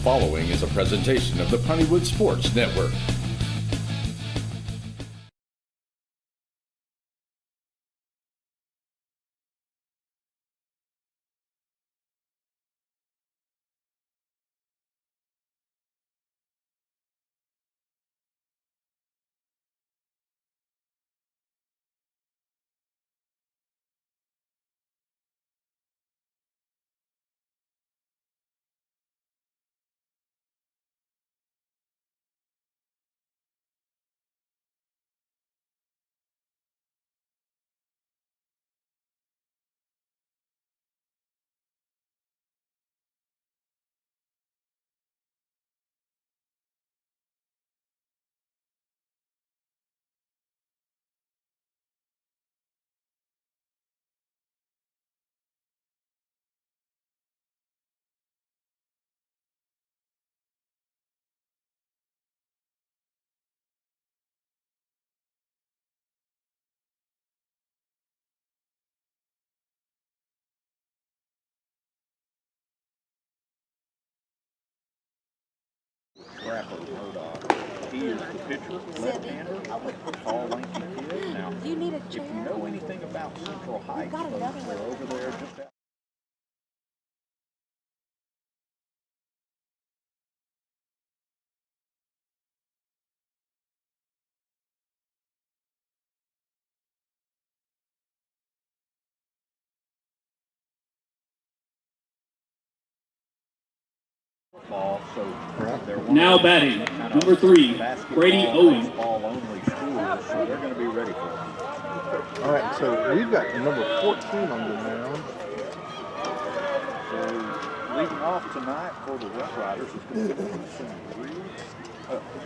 following is a presentation of the Pontywood Sports Network. He is the pitcher, left-hander, tall, lanky kid. Now, do you need a chair? If you know anything about Central Heights, they're over there just out. Ball, so now batting, number 3, Brady Owen. Ball-only school, so they're going to be ready for it. All right, so we've got number 14 on the mound. So leading off tonight for the Rough Riders is going to be Henson Greer.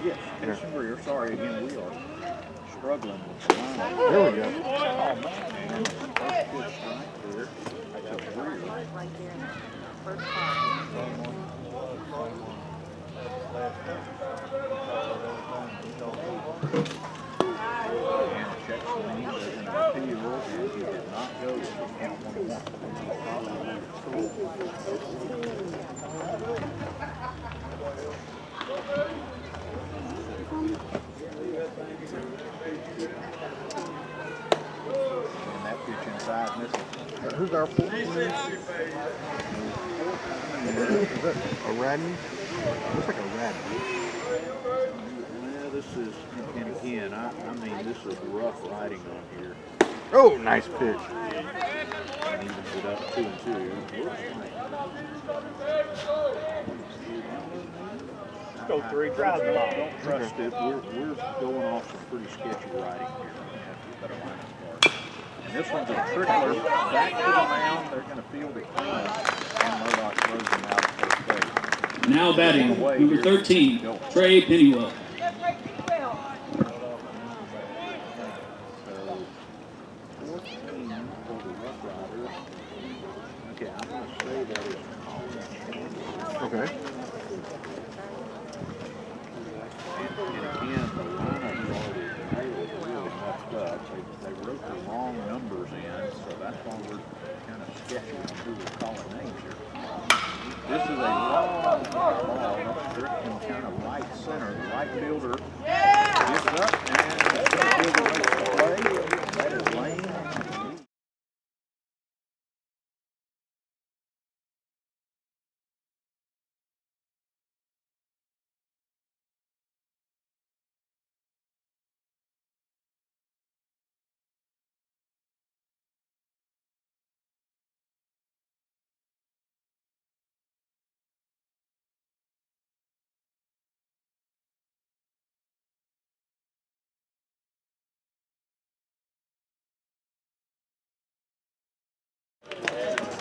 Yes, Henson Greer. Sorry, again, we are struggling with the line. There we go. Oh, man. And the first pitch right there. That's Greer. Right there in the first part. And check swing, there's an appeal, and he did not go with the count 1-1. And that pitch inside misses. Who's our 14? Is that a Radney? Looks like a Radney. Well, this is, and again, I mean, this is rough riding on here. Oh, nice pitch. And evens it up 2-2. Looks like. Let's go 3, drive the ball. Don't trust it. We're going off some pretty sketchy riding here. We have to better line of start. And this one's a trickler back to the mound. They're going to field it clean, and Murdoch throws him out at first base. Now batting, number 13, Trey Pennywell. So, 14 for the Rough Riders. Okay, I'm going to say that is Colin. Okay. And again, the lineup started really messed up. They wrote the wrong numbers in, so that's why we're kind of sketchy on who we're calling names here. This is a long ball, Strickland kind of right center. The right fielder gets up and the center fielder makes the play. That is Lane.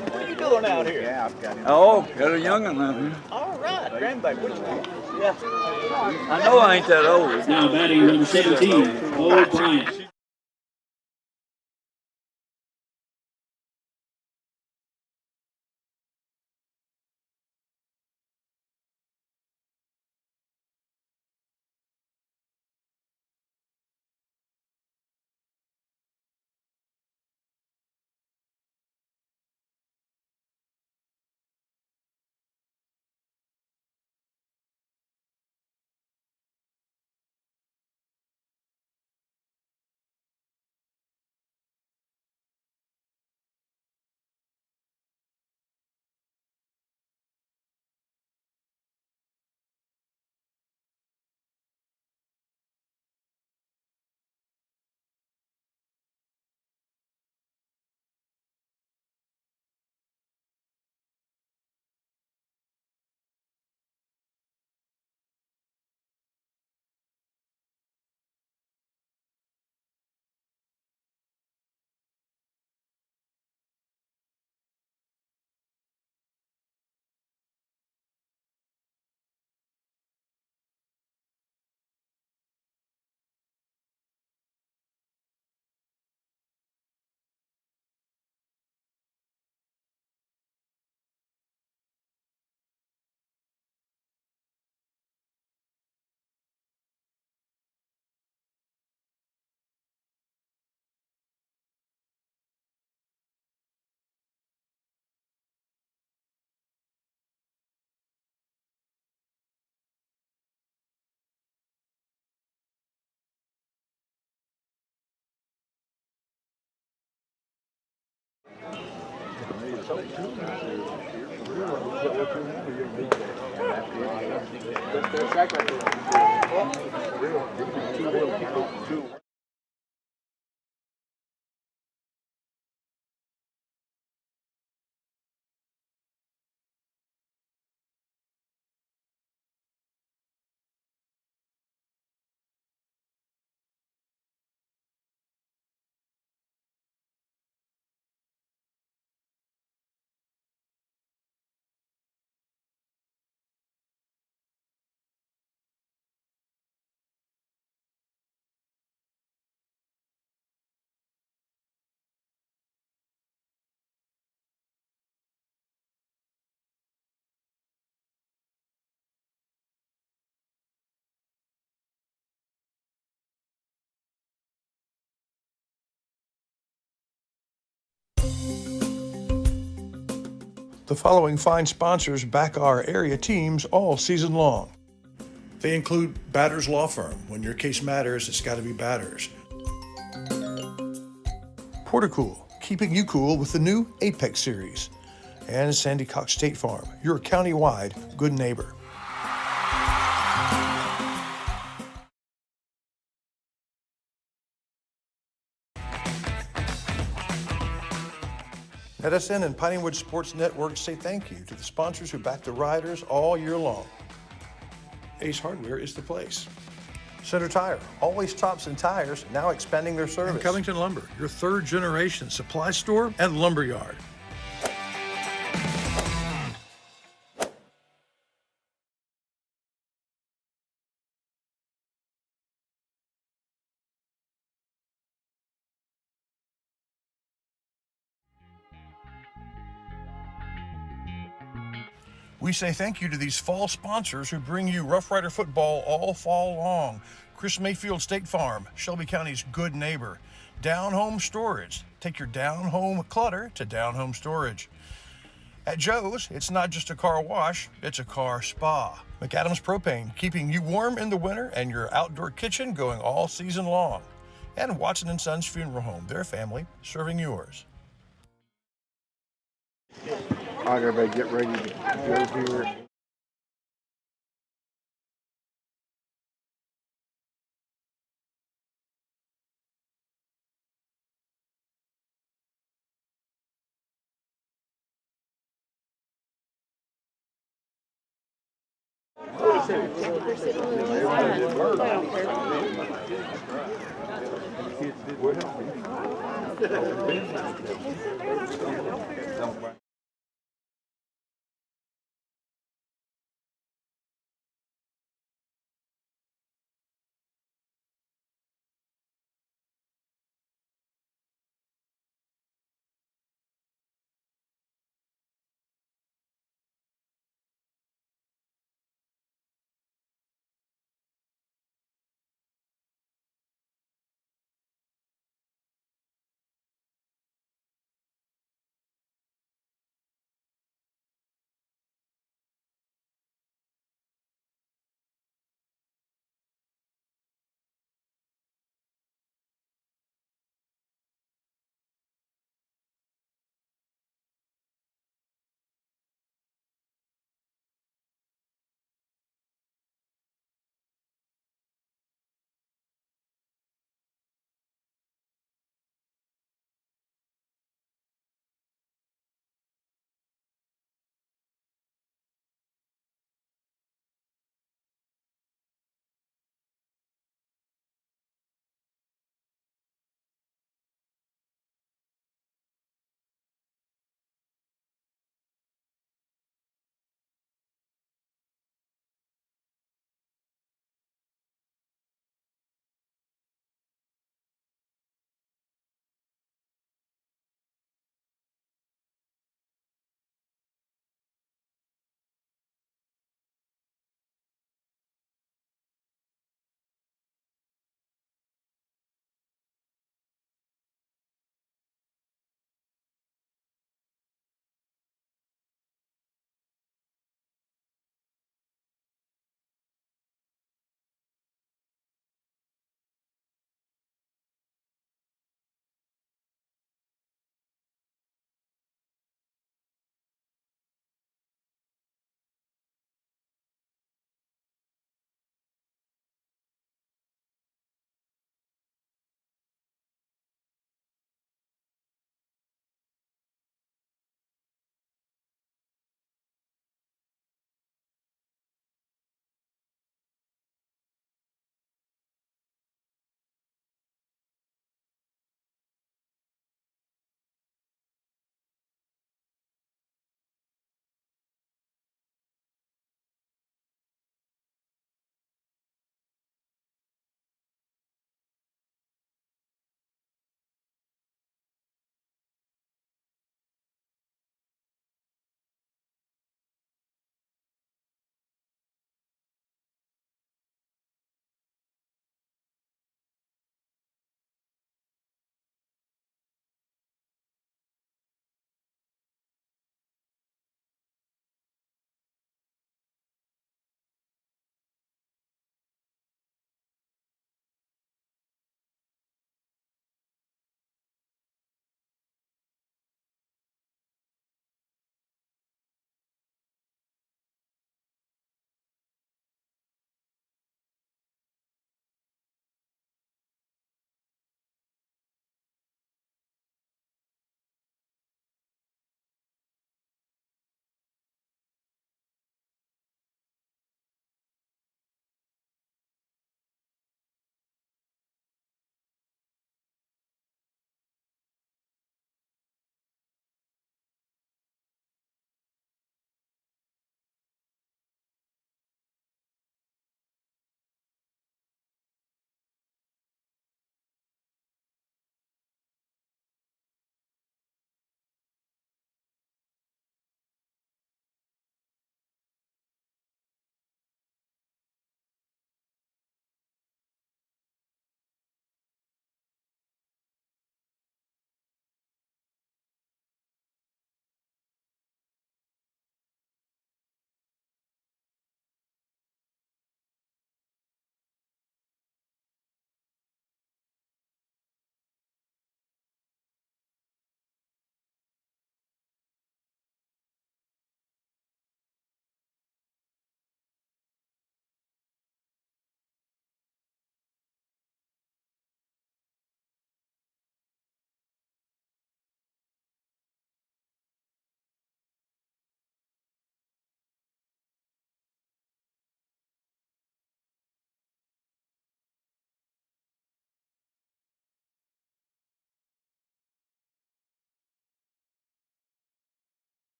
What are you doing out here? Yeah, I've got him. Oh, got a young'un out here. All right, grandbaby. Which one? Yeah. I know I ain't that old. Now batting, number 17, Bo Bryant. The following fine sponsors back our area teams all season long. They include Batters Law Firm. When your case matters, it's got to be Batters. Portacool, keeping you cool with the new Apex series. And Sandy Cox State Farm, your county-wide good neighbor. NETSN and Pineywood Sports Network say thank you to the sponsors who back the Riders all year long. Ace Hardware is the place. Center Tire, always tops in tires, now expanding their service. And Covington Lumber, your third generation supply store and lumberyard. We say thank you to these fall sponsors who bring you Rough Rider football all fall long. Chris Mayfield State Farm, Shelby County's good neighbor. Down Home Storage, take your down home clutter to Down Home Storage. At Joe's, it's not just a car wash, it's a car spa. McAdams Propane, keeping you warm in the winter and your outdoor kitchen going all season long. And Watson & Sons Funeral Home, their family, serving yours. All right, everybody, get ready to go here.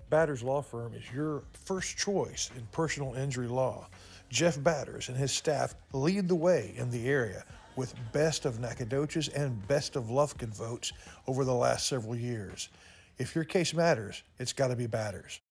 Batters Law Firm is your first choice in personal injury law. Jeff Batters and his staff lead the way in the area with Best of Nacogdoches and Best of Lufkin votes over the last several years. If your case matters, it's got to be Batters.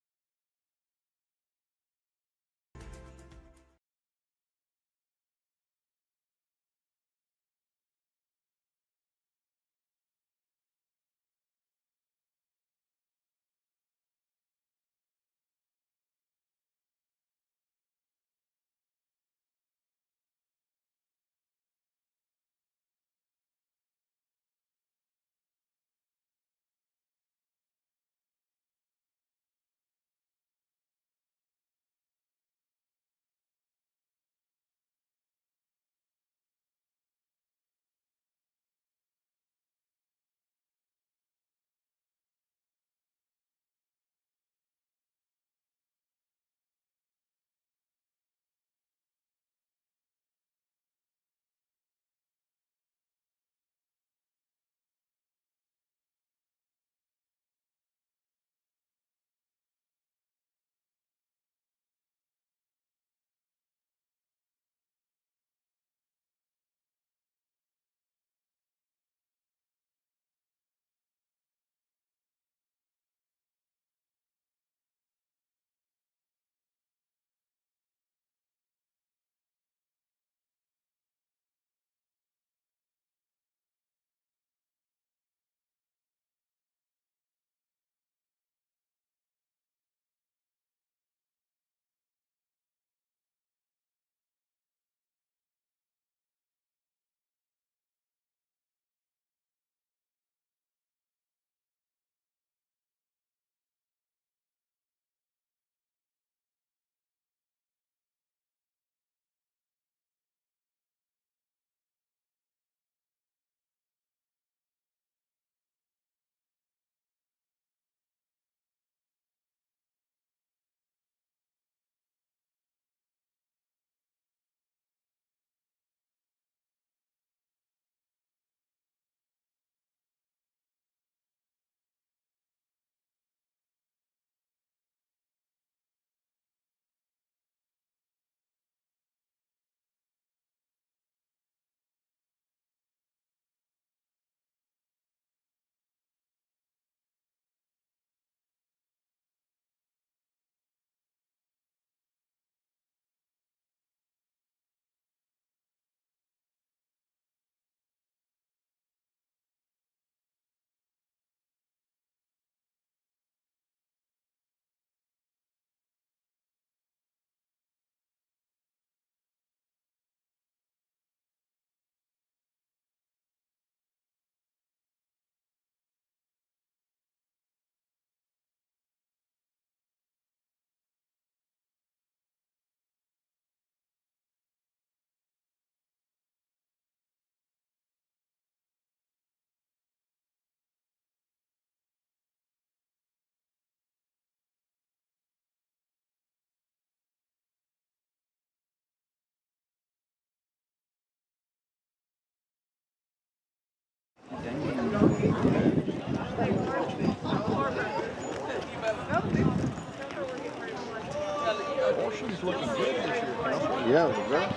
She's looking good this year, Councilman. Yeah, right.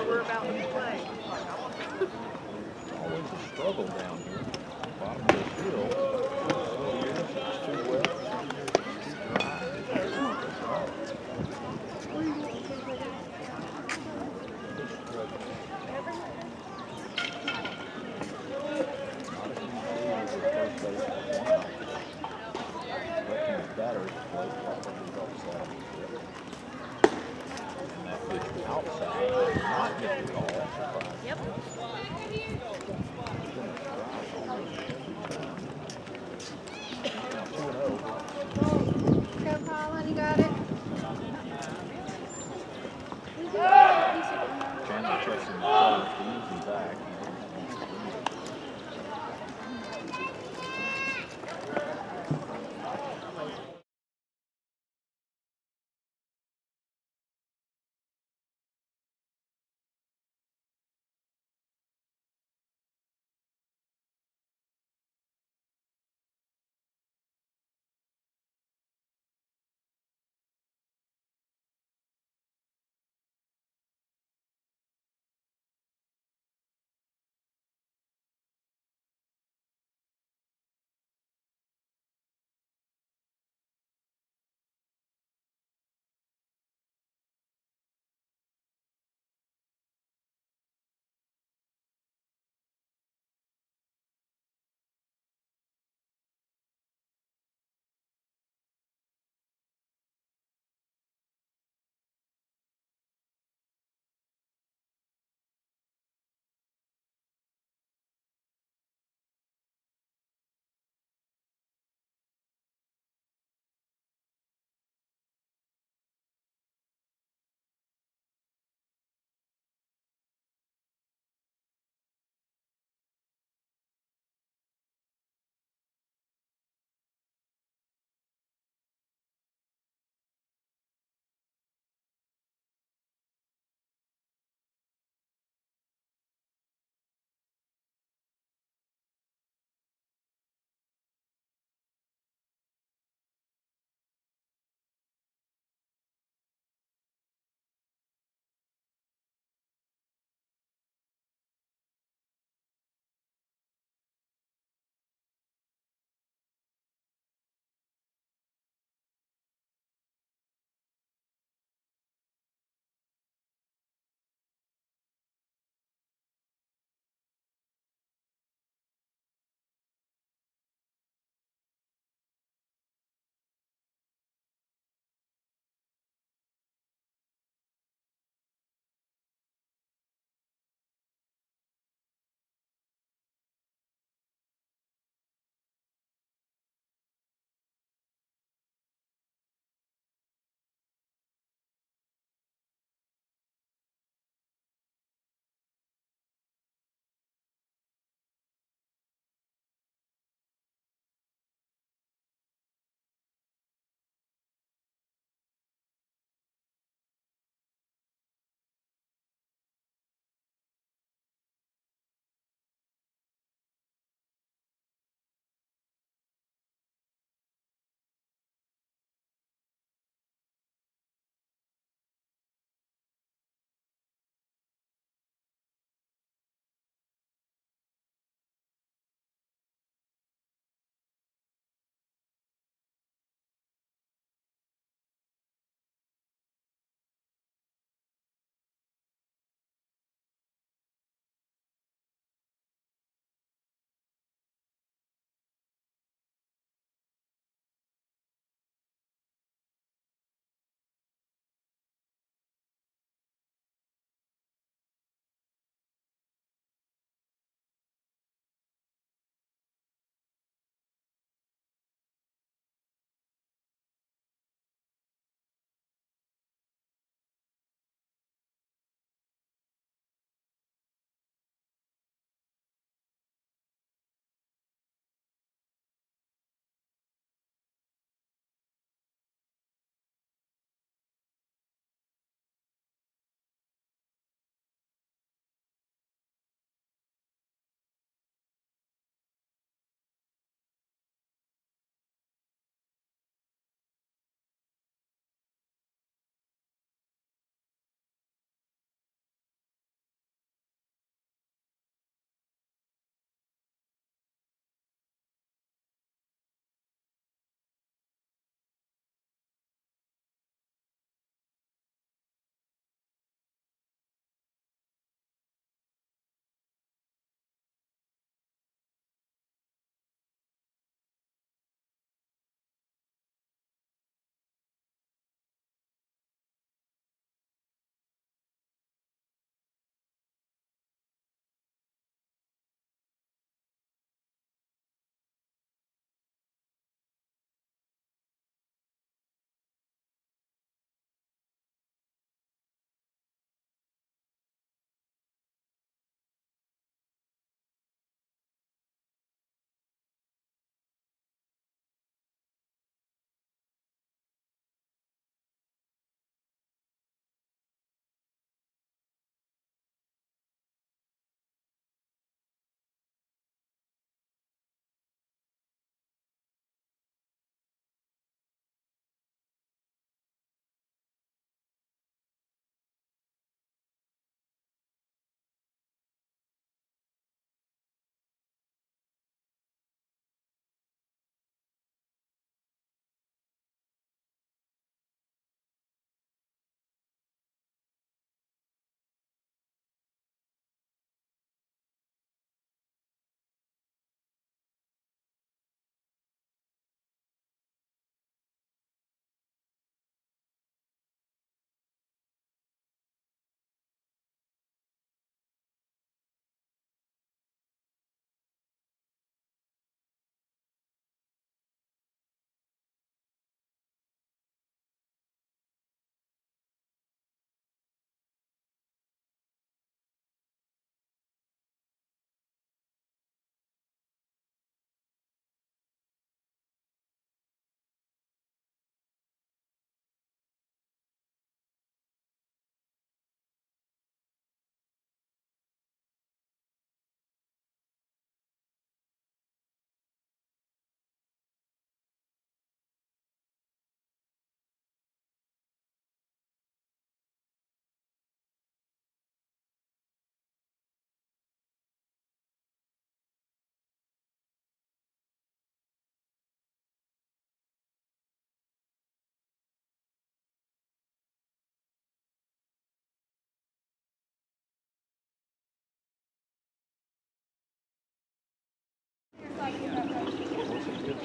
We're about to play. Always a struggle down here. Bottom of this hill. It's too wet. It's too dry. Batters play probably helps that. And that pitch outside does not get the call. Yep. Now 2-0. Go, Colin, you got it. Chandler checks in the first. He's back.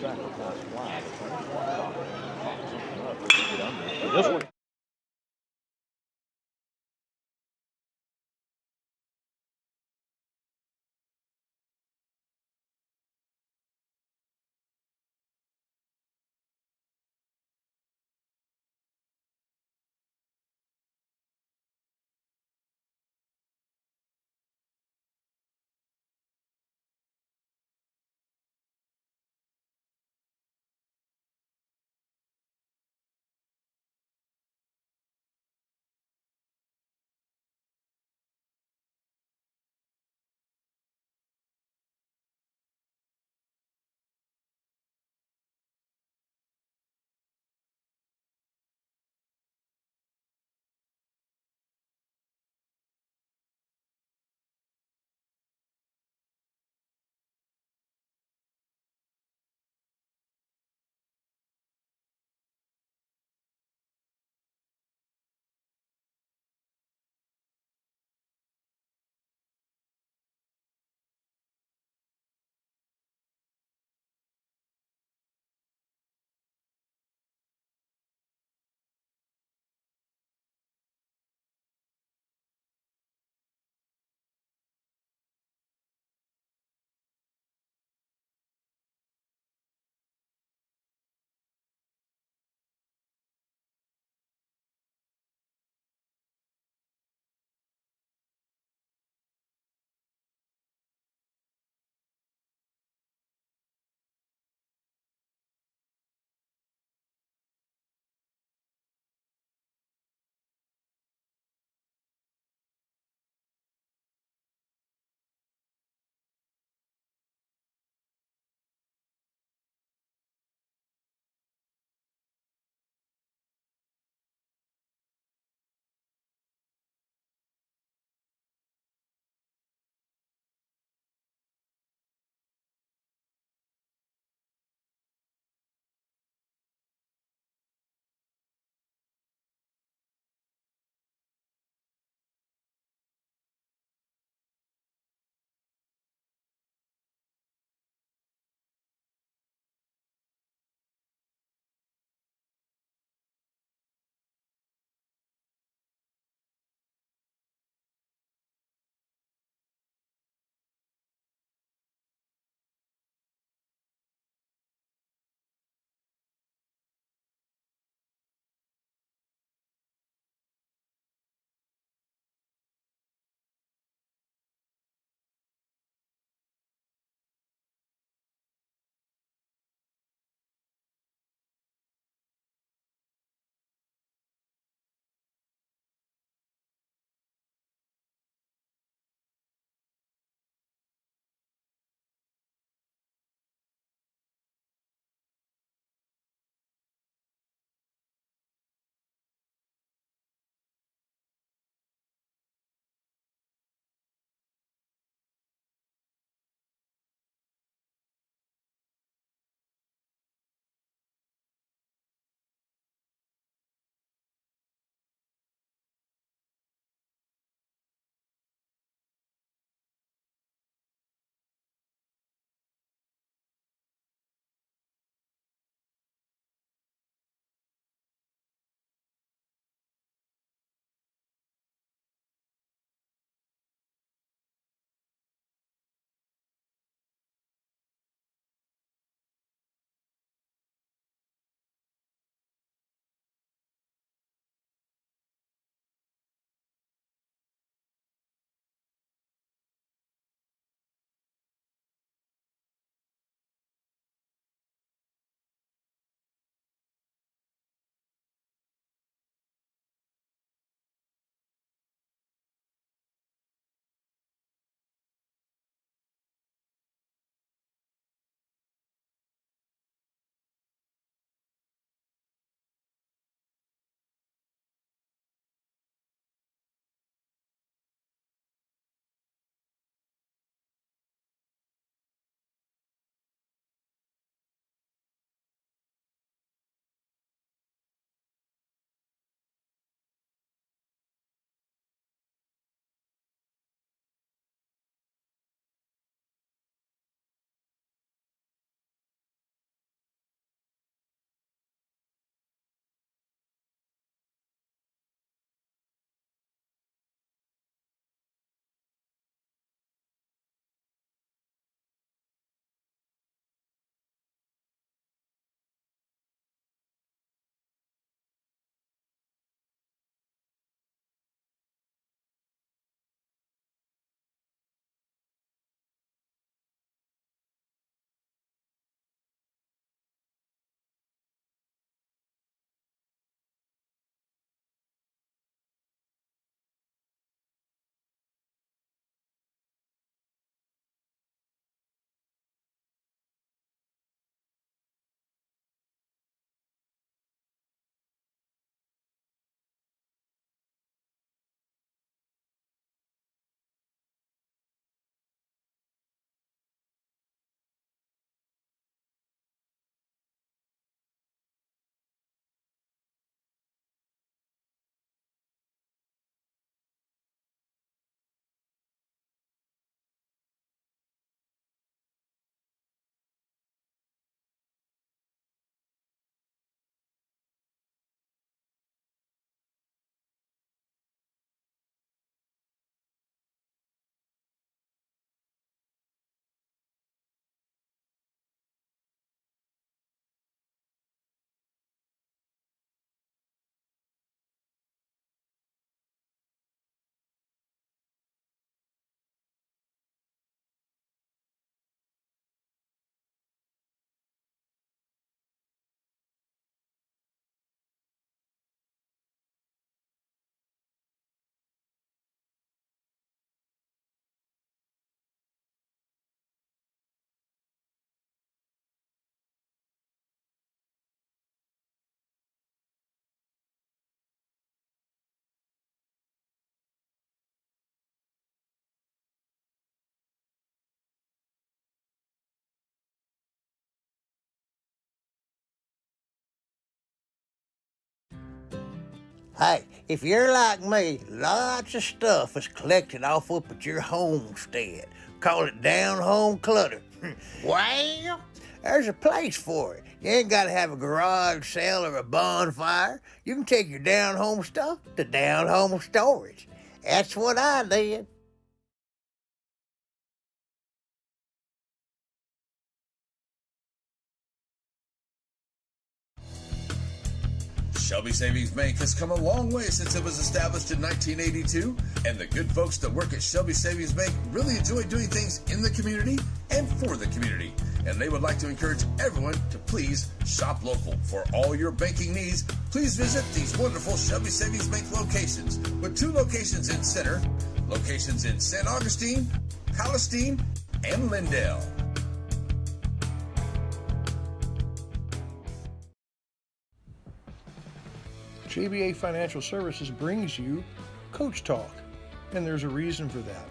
track was nice fly, but there's one out. Something up, we can get under. This one. Hey, if you're like me, lots of stuff is collected off up at your homestead. Call it down-home clutter. Well, there's a place for it. You ain't got to have a garage sale or a bonfire. You can take your down-home stuff to down-home storage. That's what I did. Shelby Savings Bank has come a long way since it was established in 1982, and the good folks that work at Shelby Savings Bank really enjoy doing things in the community and for the community. And they would like to encourage everyone to please shop local. For all your banking needs, please visit these wonderful Shelby Savings Bank locations, with 2 locations in Center, locations in St. Augustine, Palestine, and Lindale. JBA Financial Services brings you Coach Talk, and there's a reason for that.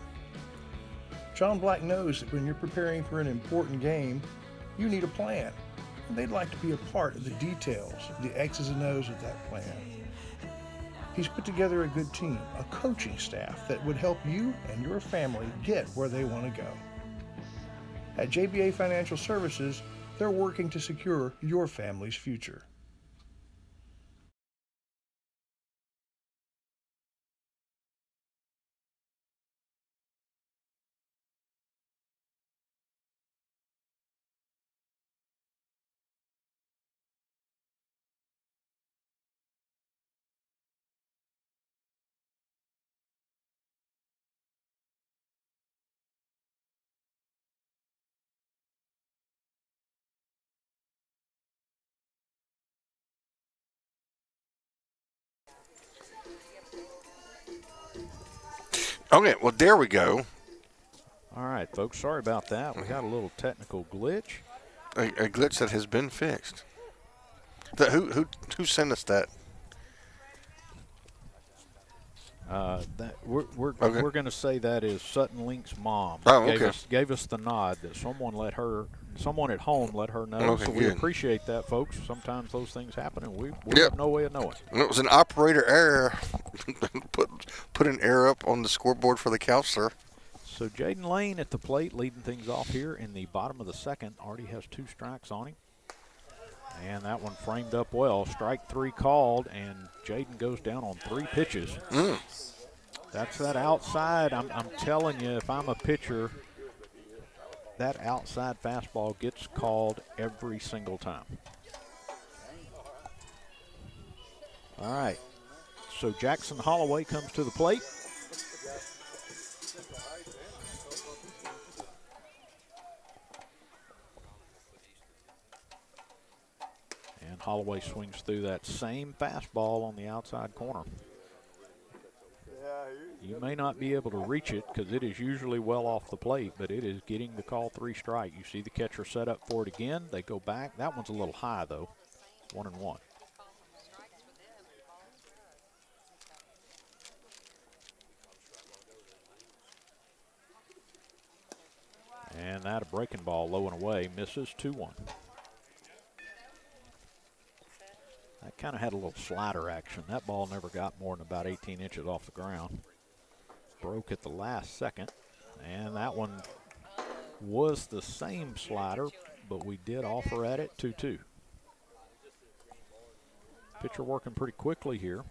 John Black knows that when you're preparing for an important game, you need a plan, and they'd like to be a part of the details, the X's and O's of that plan. He's put together a good team, a coaching staff that would help you and your family get where they want to go. At JBA Financial Services, they're working to secure your family's future. Okay, well, there we go. All right, folks, sorry about that. We got a little technical glitch. A glitch that has been fixed. Who sent us that? That we're Okay. going to say that is Sutton Link's mom. Oh, okay. Gave us the nod that someone at home let her know. Okay, so we good. appreciate that, folks. Sometimes those things happen, and we Yep. have no way of knowing. And it was an operator error. put an error up on the scoreboard for the counselor. So Jaden Lane at the plate, leading things off here in the bottom of the second. Already has 2 strikes on him. And that one framed up well. Strike 3 called, and Jaden goes down on 3 pitches. That's that outside. I'm telling you, if I'm a pitcher, that outside fastball gets called every single time. All right. So Jackson Holloway comes to the plate. And Holloway swings through that same fastball on the outside corner. You may not be able to reach it because it is usually well off the plate, but it is getting the call 3 strike. You see the catcher set up for it again. They go back. That one's a little high, though. 1-1. And that a breaking ball low and away. Misses 2-1. That kind of had a little slider action. That ball never got more than about 18 inches off the ground. Broke at the last second. And that one was the same slider, but we did offer at it 2-2. Pitcher working pretty quickly here.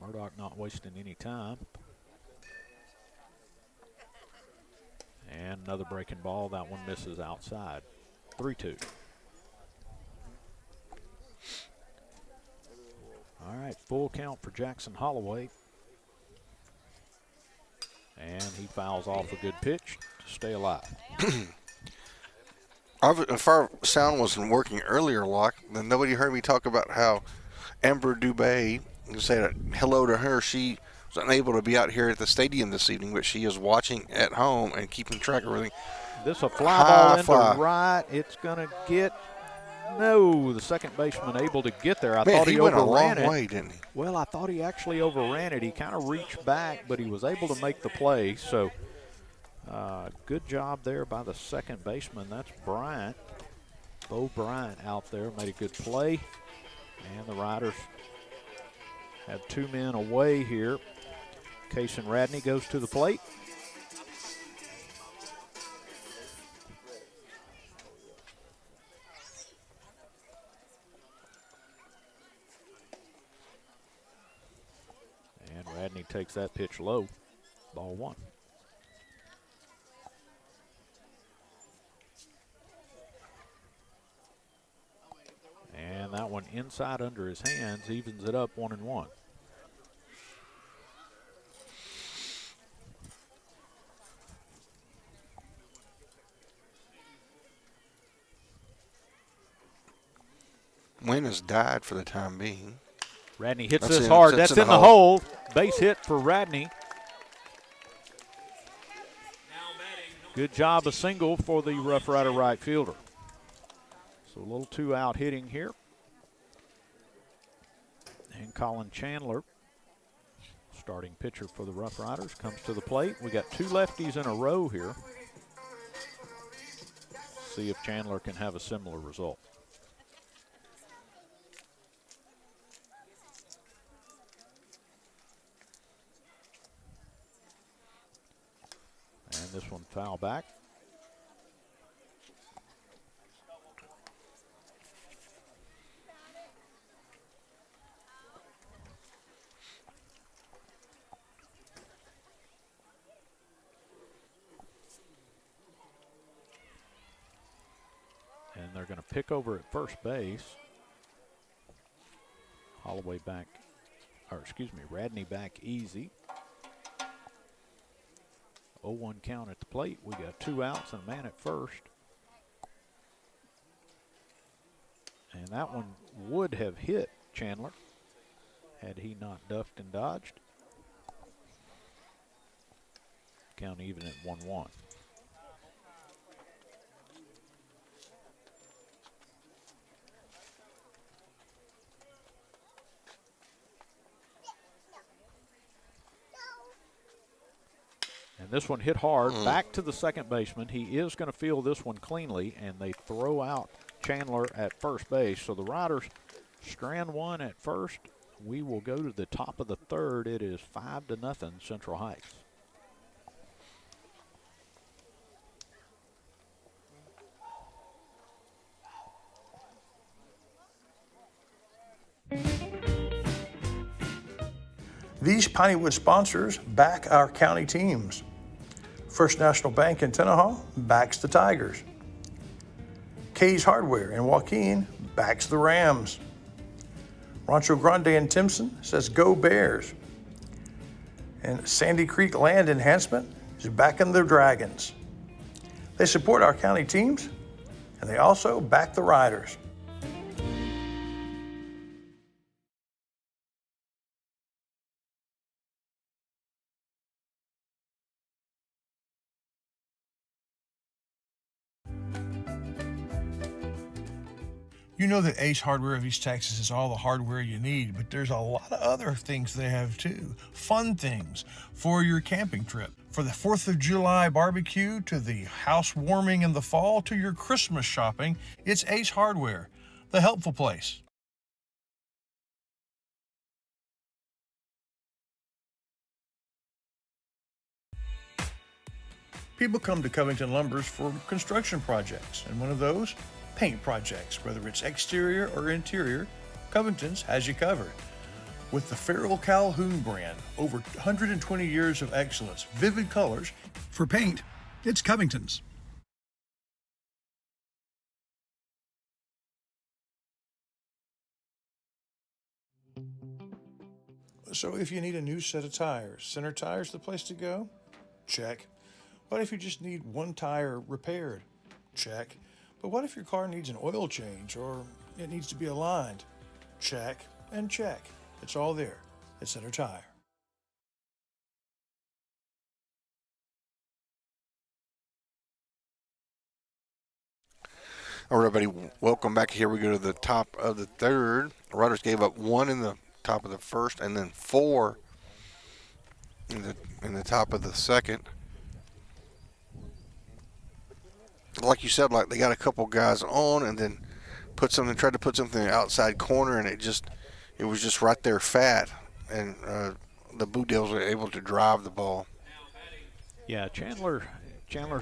Murdoch not wasting any time. And another breaking ball. That one misses outside. 3-2. All right, full count for Jackson Holloway. And he fouls off a good pitch to stay alive. If our sound wasn't working earlier, Locke, then nobody heard me talk about how Amber Dubé said hello to her. She was unable to be out here at the stadium this evening, but she is watching at home and keeping track of everything. This is a fly ball into right. It's going to get... No, the second baseman able to get there. I thought he went overran a long it. way, didn't he? Well, I thought he actually overran it. He kind of reached back, but he was able to make the play. So, good job there by the second baseman. That's Bryant. Bo Bryant out there made a good play. And the Riders have two men away here. Kason Radney goes to the plate. And Radney takes that pitch low. Ball one. And that one inside under his hands, evens it up 1-1. Wind has died for the time being. Radney hits this hard. That's in the hole. Base hit for Radney. Good job, a single for the Rough Rider right fielder. So a little two-out hitting here. And Colin Chandler, starting pitcher for the Rough Riders, comes to the plate. We got two lefties in a row here. See if Chandler can have a similar result. And this one foul back. And they're going to pick over at first base. Holloway back, or excuse me, Radney back easy. 0-1 count at the plate. We got two outs and a man at first. And that one would have hit Chandler had he not ducked and dodged. Count even at 1-1. And this one hit hard, back to the second baseman. He is going to field this one cleanly, and they throw out Chandler at first base. So the Riders strand one at first. We will go to the top of the third. It is 5-0 Central Heights. These Pineywood sponsors back our county teams. First National Bank in Tenaha backs the Tigers. Kay's Hardware in Joaquin backs the Rams. Rancho Grande in Timpson says go Bears. And Sandy Creek Land Enhancement is backing the Dragons. They support our county teams, and they also back the Riders. You know that Ace Hardware of East Texas is all the hardware you need, but there's a lot of other things they have too. Fun things for your camping trip. For the 4th of July barbecue, to the housewarming in the fall, to your Christmas shopping, it's Ace Hardware, the helpful place. People come to Covington Lumbers for construction projects, and one of those, paint projects. Whether it's exterior or interior, Covington's has you covered. With the Farrell Calhoun brand, over 120 years of excellence, vivid colors. For paint, it's Covington's. So if you need a new set of tires, Center Tire's the place to go? Check. What if you just need one tire repaired? Check. But what if your car needs an oil change or it needs to be aligned? Check and check. It's all there at Center Tire. All right, everybody, welcome back. Here we go to the top of the third. The Riders gave up 1 in the top of the first and then 4 in the top of the second. Like you said, like they got a couple guys on and then tried to put something in the outside corner, and it was just right there fat. and the Blue Devils are able to drive the ball. Yeah, Chandler's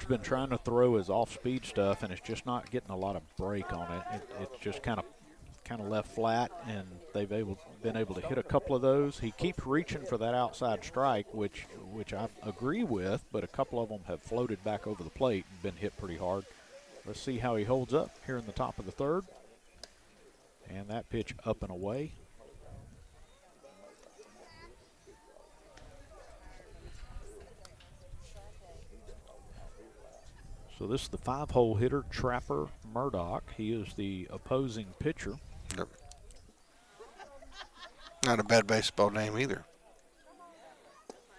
been trying to throw his off-speed stuff, and it's just not getting a lot of break on it. It's just kind of left flat, and they've been able to hit a couple of those. He keeps reaching for that outside strike, which I agree with, but a couple of them have floated back over the plate and been hit pretty hard. Let's see how he holds up here in the top of the third. And that pitch up and away. So this is the 5-hole hitter, Trapper Murdoch. He is the opposing pitcher. Yep. Not a bad baseball name either.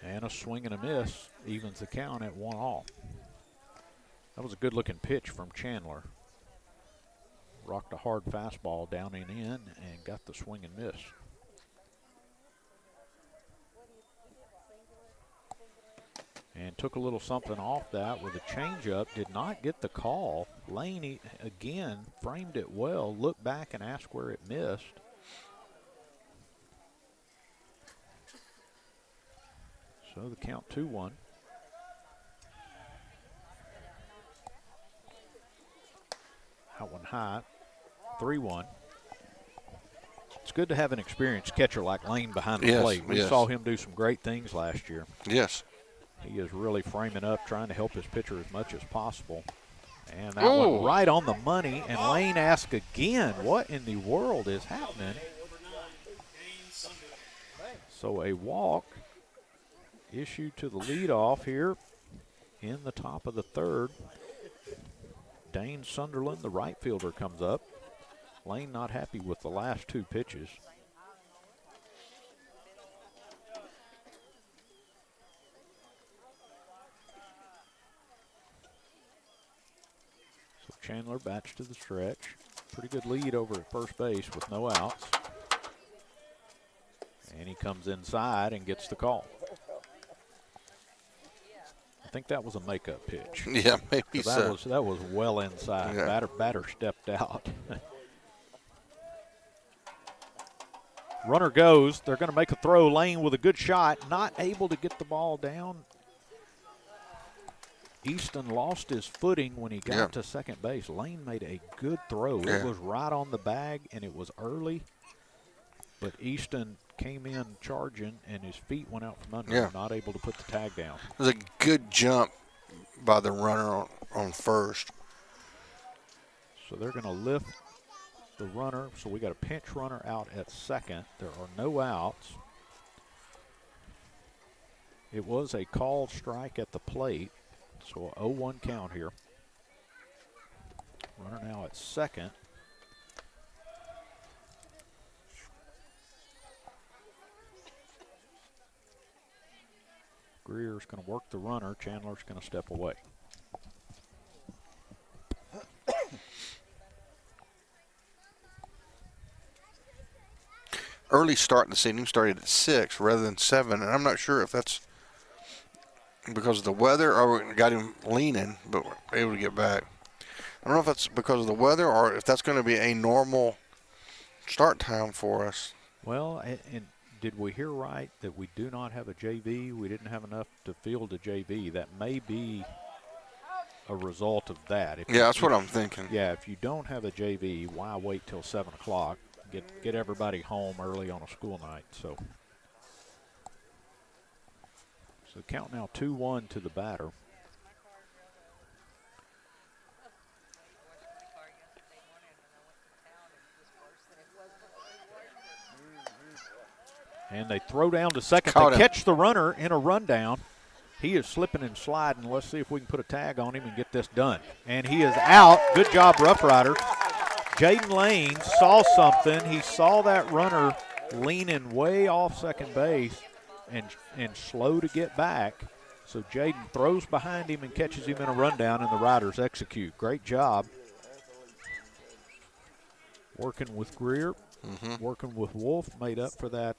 And a swing and a miss evens the count at 1-all. That was a good-looking pitch from Chandler. Rocked a hard fastball down and in and got the swing and miss. And took a little something off that with a changeup. Did not get the call. Lane, again, framed it well. Looked back and asked where it missed. So the count 2-1. That one high. 3-1. It's good to have an experienced catcher like Lane behind the plate. We saw him do some great things last year. Yes. He is really framing up, trying to help his pitcher as much as possible. And that went right on the money. And Lane asked again, what in the world is happening? So a walk issued to the leadoff here in the top of the third. Dane Sunderland, the right fielder, comes up. Lane not happy with the last two pitches. So Chandler bats to the stretch. Pretty good lead over at first base with no outs. And he comes inside and gets the call. I think that was a makeup pitch. Yeah, maybe so. That was well inside. Yeah. Batter stepped out. Runner goes. They're going to make a throw. Lane with a good shot. Not able to get the ball down. Easton lost his footing when he got to second base. Lane made a good throw. It was right on the bag, and it was early. But Easton came in charging, and his feet went out from under him, not able to put the tag down. It was a good jump by the runner on first. So they're going to lift the runner. So we got a pinch runner out at second. There are no outs. It was a called strike at the plate. So a 0-1 count here. Runner now at second. Greer's going to work the runner. Chandler's going to step away. Early start in the season started at 6 rather than 7, and I'm not sure if that's because of the weather or we got him leaning, but we're able to get back. I don't know if that's because of the weather or if that's going to be a normal start time for us. Well, and did we hear right that we do not have a JV? We didn't have enough to field a JV. That may be a result of that. That's what I'm thinking. Yeah, if you don't have a JV, why wait till 7 o'clock? Get everybody home early on a school night. So count now 2-1 to the batter. And they throw down to second. They catch the runner in a rundown. He is slipping and sliding. Let's see if we can put a tag on him and get this done. And he is out. Good job, Rough Rider. Jaden Lane saw something. He saw that runner leaning way off second base and slow to get back. So Jaden throws behind him and catches him in a rundown, and the Riders execute. Great job. Working with Greer, working with Wolf, made up for that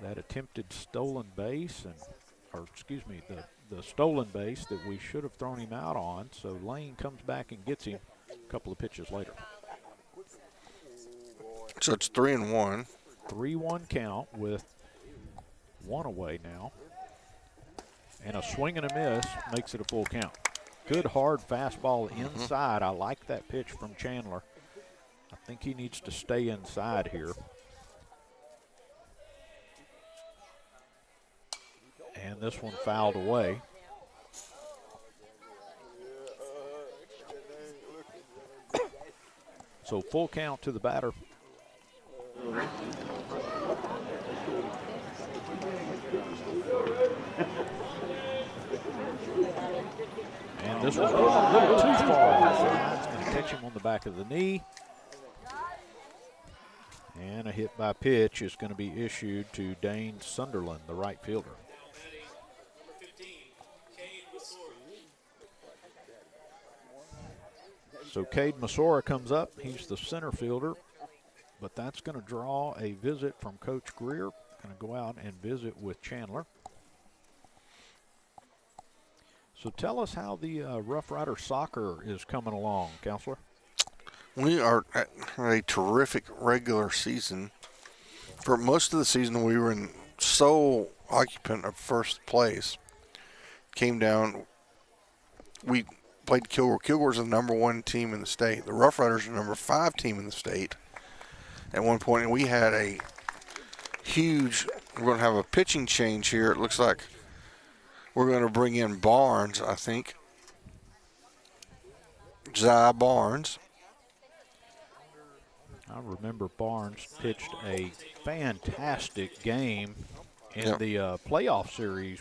that attempted stolen base, the stolen base that we should have thrown him out on. So Lane comes back and gets him a couple of pitches later. So it's 3-1. 3-1 count with one away now. And a swing and a miss makes it a full count. Good hard fastball inside. I like that pitch from Chandler. I think he needs to stay inside here. And this one fouled away. So full count to the batter. And this was a little too far. It's going to catch him on the back of the knee. And a hit by pitch is going to be issued to Dane Sunderland, the right fielder. So Cade Masora comes up. He's the center fielder. But that's going to draw a visit from Coach Greer. Going to go out and visit with Chandler. So tell us how the Rough Rider soccer is coming along, Counselor. We are at a terrific regular season. For most of the season, we were in sole occupant of first place. Came down. We played Kilgore. Kilgore's the number 1 team in the state. The Rough Riders are the number 5 team in the state. At one point, and we had a huge, we're going to have a pitching change here. It looks like we're going to bring in Barnes, I think. Zai Barnes. I remember Barnes pitched a fantastic game in the playoff series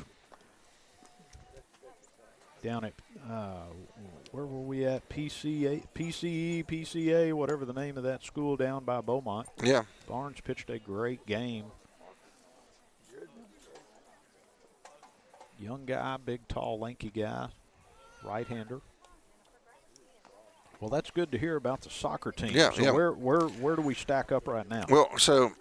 down at, where were we at? PCA, whatever the name of that school down by Beaumont. Yeah. Barnes pitched a great game. Young guy, big, tall, lanky guy, right-hander. Well, that's good to hear about the soccer team. Yeah, so yeah. Where do we stack up right now? Well, so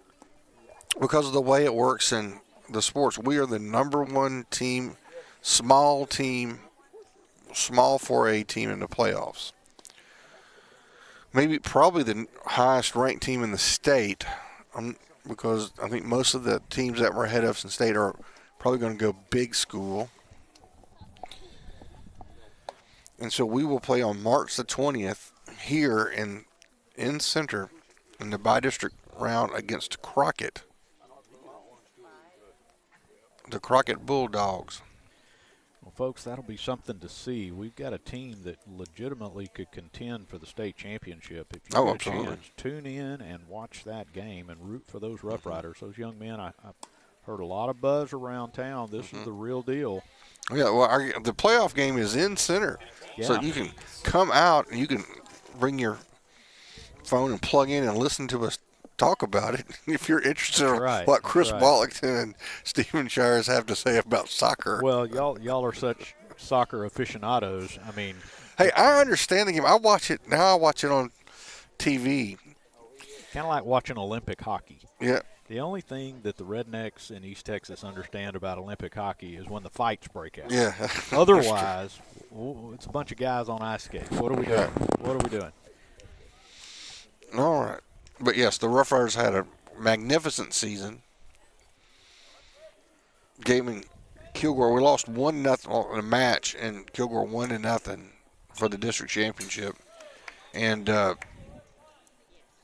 because of the way it works in the sports, we are the number 1 team, small 4A team in the playoffs. Probably the highest ranked team in the state, because I think most of the teams that were ahead of us in state are probably going to go big school. And so we will play on March the 20th here in Center in the bi-district round against Crockett. The Crockett Bulldogs. Well, folks, that'll be something to see. We've got a team that legitimately could contend for the state championship. If you get a chance, tune in and watch that game and root for those Rough Riders. Those young men, I heard a lot of buzz around town. This is the real deal. Yeah, well, the playoff game is in Center. Yeah. So you can come out and you can bring your phone and plug in and listen to us talk about it if you're interested in what Chris Bollington and Stephen Shires have to say about soccer. Well, y'all are such soccer aficionados. I mean, hey, I understand the game. I watch it on TV. Kind of like watching Olympic hockey. Yeah. The only thing that the rednecks in East Texas understand about Olympic hockey is when the fights break out. Yeah. Otherwise, it's a bunch of guys on ice skates. What are we doing? What are we doing? All right. But, yes, the Rough Riders had a magnificent season. Gaming Kilgore, we lost 1-0 in a match, and Kilgore 1-0 for the district championship. And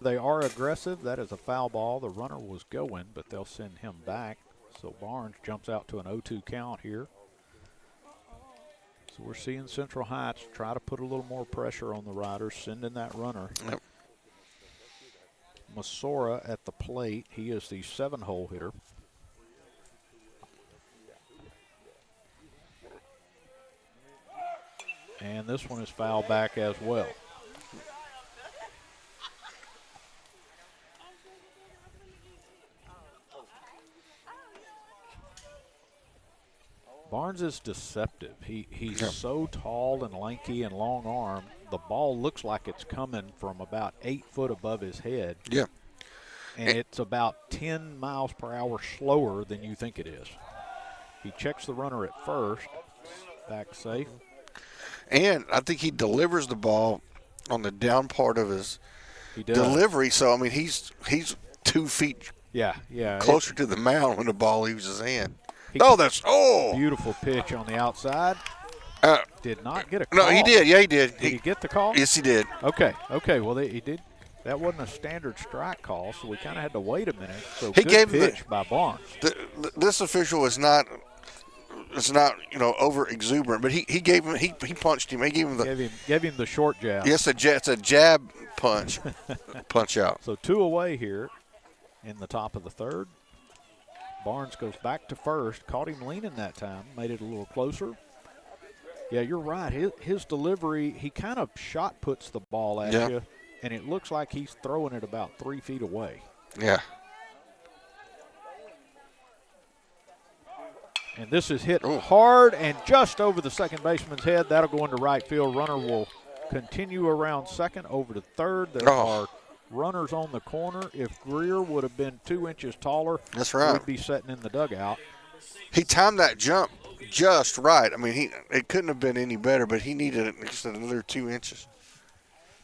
they are aggressive. That is a foul ball. The runner was going, but they'll send him back. So Barnes jumps out to an 0-2 count here. So we're seeing Central Heights try to put a little more pressure on the Riders, sending that runner. Yep. Masora at the plate. He is the 7-hole hitter. And this one is fouled back as well. Barnes is deceptive. He's so tall and lanky and long arm. The ball looks like it's coming from about 8 foot above his head. Yeah. And it's about 10 miles per hour slower than you think it is. He checks the runner at first. Back safe. And I think he delivers the ball on the down part of his delivery. So, I mean, he's 2 feet Yeah. closer to the mound when the ball leaves his hand. Beautiful pitch on the outside. Did not get a call. No, he did. Yeah, he did. Did he get the call? Yes, he did. Okay. Well, he did. That wasn't a standard strike call, so we kind of had to wait a minute. So he good gave pitch by Barnes. This official is not. It's not over exuberant, but he gave him he punched him. He gave him the short jab. Yes, it's a jab punch, punch out. So 2 away here in the top of the third. Barnes goes back to first, caught him leaning that time, made it a little closer. Yeah, you're right. His delivery, he kind of shot puts the ball at you, and it looks like he's throwing it about 3 feet away. Yeah. And this is hit hard and just over the second baseman's head. That'll go into right field. Runner will continue around second over to third. There are runners on the corner. If Greer would have been 2 inches taller, that's right, we'd be sitting in the dugout. He timed that jump just right. I mean, it couldn't have been any better, but he needed just another 2 inches.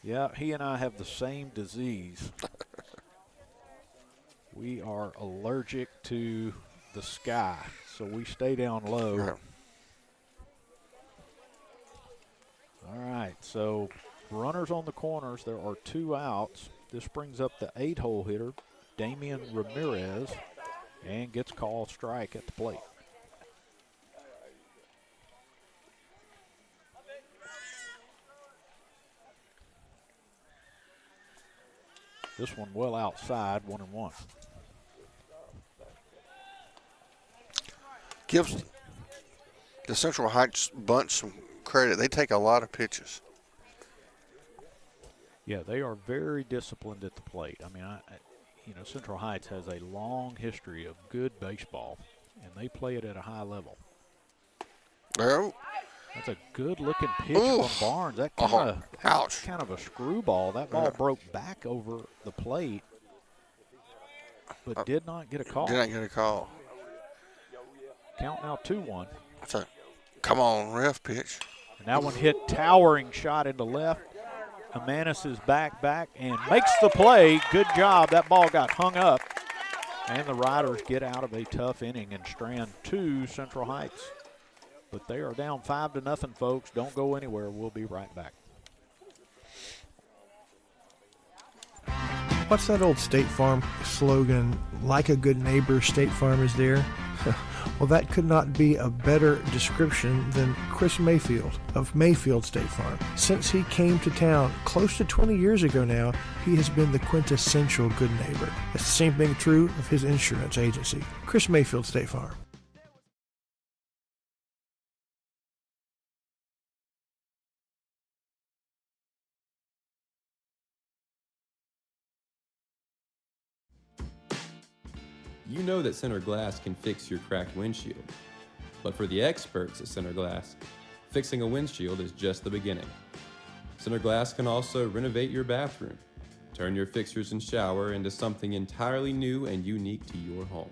Yeah, he and I have the same disease. We are allergic to the sky, so we stay down low. Yeah. All right, so runners on the corners. There are 2 outs. This brings up the 8-hole hitter, Damian Ramirez, and gets called strike at the plate. This one well outside, 1-1. Gives the Central Heights bunch some credit. They take a lot of pitches. Yeah, they are very disciplined at the plate. I mean, Central Heights has a long history of good baseball, and they play it at a high level. Oh. That's a good-looking pitch from Barnes. That kind of a screwball. That ball broke back over the plate, but did not get a call. Did not get a call. Count now 2-1. That's a come on, ref pitch. And that one hit towering shot into left. Amanis is back, and makes the play. Good job. That ball got hung up. And the Riders get out of a tough inning and strand 2 Central Heights. But they are down 5-0, folks. Don't go anywhere. We'll be right back. What's that old State Farm slogan, like a good neighbor, State Farm is there? Well, that could not be a better description than Chris Mayfield of Mayfield State Farm. Since he came to town close to 20 years ago now, he has been the quintessential good neighbor. It's the same thing true of his insurance agency, Chris Mayfield State Farm. You know that Center Glass can fix your cracked windshield. But for the experts at Center Glass, fixing a windshield is just the beginning. Center Glass can also renovate your bathroom, turn your fixtures and shower into something entirely new and unique to your home.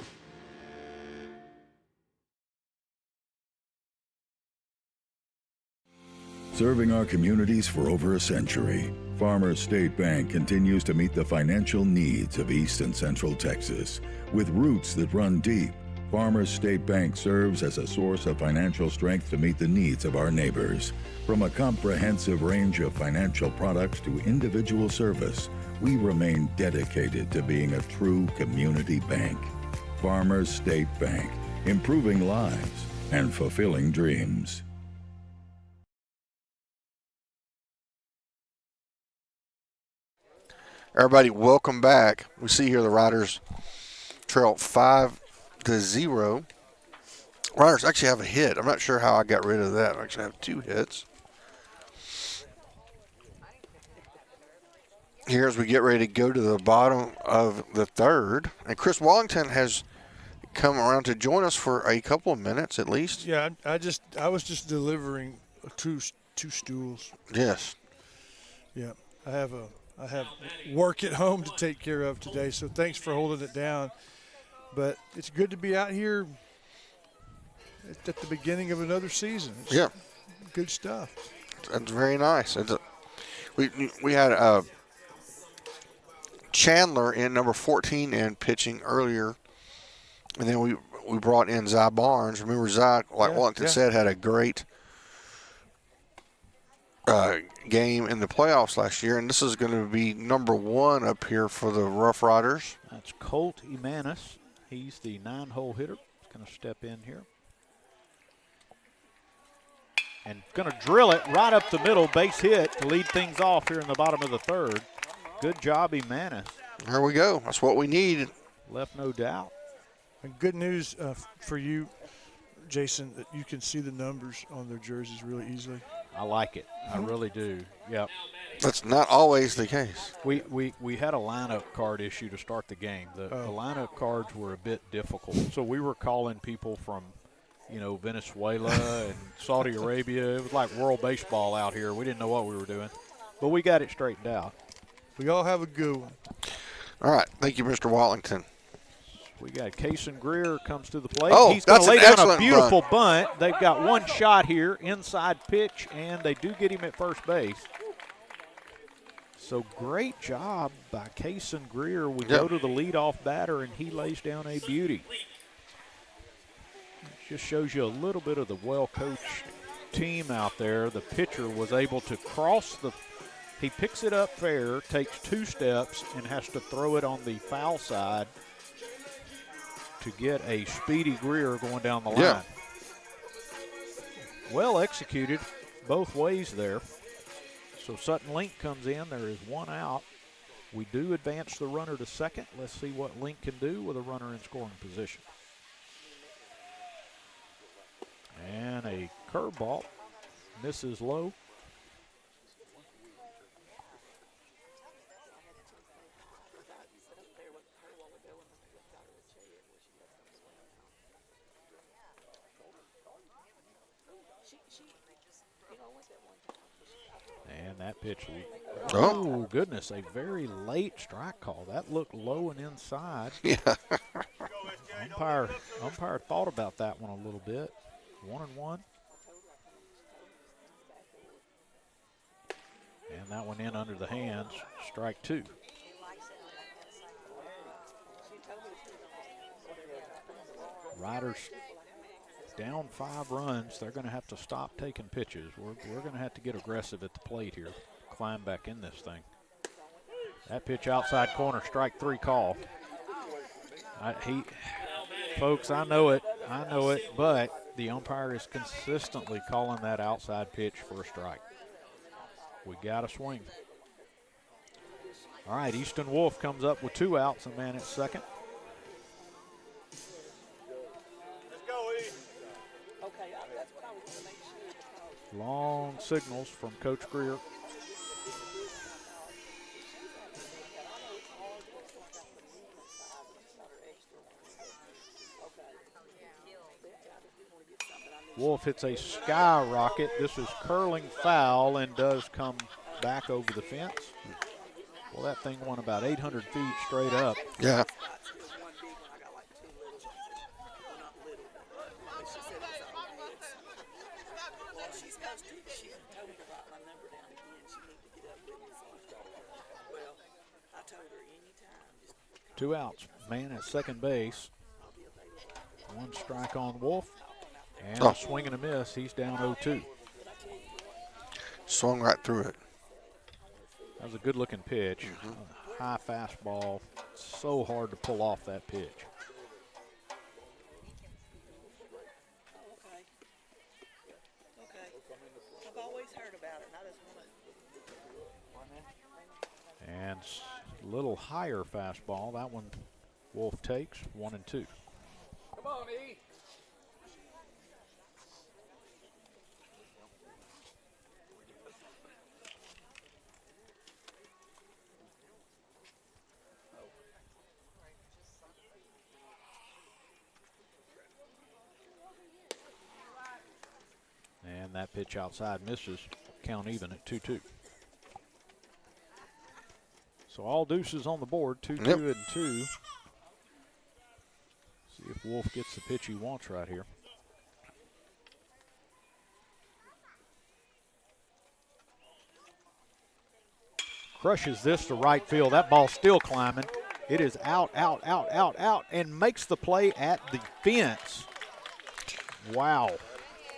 Serving our communities for over a century, Farmers State Bank continues to meet the financial needs of East and Central Texas. With roots that run deep, Farmers State Bank serves as a source of financial strength to meet the needs of our neighbors. From a comprehensive range of financial products to individual service, we remain dedicated to being a true community bank. Farmers State Bank, improving lives and fulfilling dreams. Everybody, welcome back. We see here the Riders trail 5-0. Riders actually have a hit. I'm not sure how I got rid of that. I actually have 2 hits. Here as we get ready to go to the bottom of the third. And Chris Wallington has come around to join us for a couple of minutes at least. Yeah, I was just delivering two stools. Yes. Yeah, I have work at home to take care of today, so thanks for holding it down. But it's good to be out here at the beginning of another season. It's good stuff. That's very nice. We had Chandler in number 14 and pitching earlier. And then we brought in Zy Barnes. Remember, Zy, like Wellington said, had a great game in the playoffs last year. And this is going to be number 1 up here for the Rough Riders. That's Colt Emanis. He's the 9-hole hitter. He's going to step in here. And going to drill it right up the middle, base hit to lead things off here in the bottom of the third. Good job, Emanis. There we go. That's what we need. Left no doubt. And good news for you, Jason, that you can see the numbers on their jerseys really easily. I like it. I really do. Yep. That's not always the case. We had a lineup card issue to start the game. The lineup cards were a bit difficult. So we were calling people from, Venezuela and Saudi Arabia. It was like world baseball out here. We didn't know what we were doing. But we got it straightened out. We all have a good one. All right. Thank you, Mr. Wallington. We got Cason Greer comes to the plate. Oh, he's going to lay down a excellent beautiful bunt. They've got one shot here, inside pitch, and they do get him at first base. So great job by Cason Greer. We go to the leadoff batter, and he lays down a beauty. Just shows you a little bit of the well-coached team out there. The pitcher was able to cross he picks it up fair, takes 2 steps, and has to throw it on the foul side to get a speedy Greer going down the line. Yeah. Well executed both ways there. So Sutton Link comes in. There is 1 out. We do advance the runner to second. Let's see what Link can do with a runner in scoring position. And a curveball misses low. And that pitch, oh goodness, a very late strike call. That looked low and inside. Yeah. Umpire thought about that one a little bit. 1-1. And that one in under the hands, strike 2. Riders down 5 runs. They're going to have to stop taking pitches. We're going to have to get aggressive at the plate here, climb back in this thing. That pitch outside corner, strike 3 call. Folks, I know it, but the umpire is consistently calling that outside pitch for a strike. We got to swing. All right, Easton Wolf comes up with 2 outs, a man at second. Long signals from Coach Greer. Wolf hits a skyrocket. This is curling foul and does come back over the fence. Well, that thing went about 800 feet straight up. Yeah. Two outs. Man at second base. 1 strike on Wolf. And a swing and a miss. He's down 0-2. Swung right through it. That was a good-looking pitch. High fastball. So hard to pull off that pitch. I've always heard about it, and I just want to. And a little higher fastball. That one Wolf takes, 1-2. Come on, E. And that pitch outside misses. Count even at 2-2. So all deuces on the board, 2-2 and 2. See if Wolf gets the pitch he wants right here. Crushes this to right field. That ball's still climbing. It is out, and makes the play at the fence. Wow.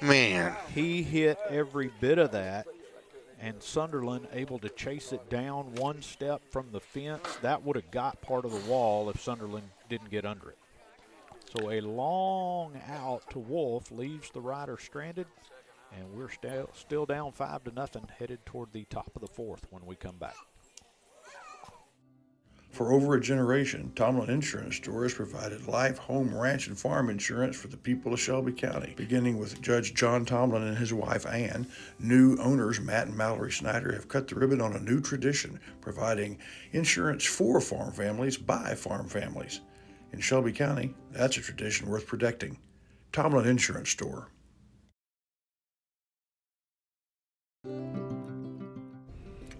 Man. He hit every bit of that, and Sunderland able to chase it down one step from the fence. That would have got part of the wall if Sunderland didn't get under it. So a long out to Wolf leaves the rider stranded, and we're still down 5-0, headed toward the top of the fourth when we come back. For over a generation, Tomlin Insurance Store has provided life, home, ranch, and farm insurance for the people of Shelby County. Beginning with Judge John Tomlin and his wife Ann, new owners Matt and Mallory Snyder have cut the ribbon on a new tradition, providing insurance for farm families by farm families. In Shelby County, that's a tradition worth protecting. Tomlin Insurance Store.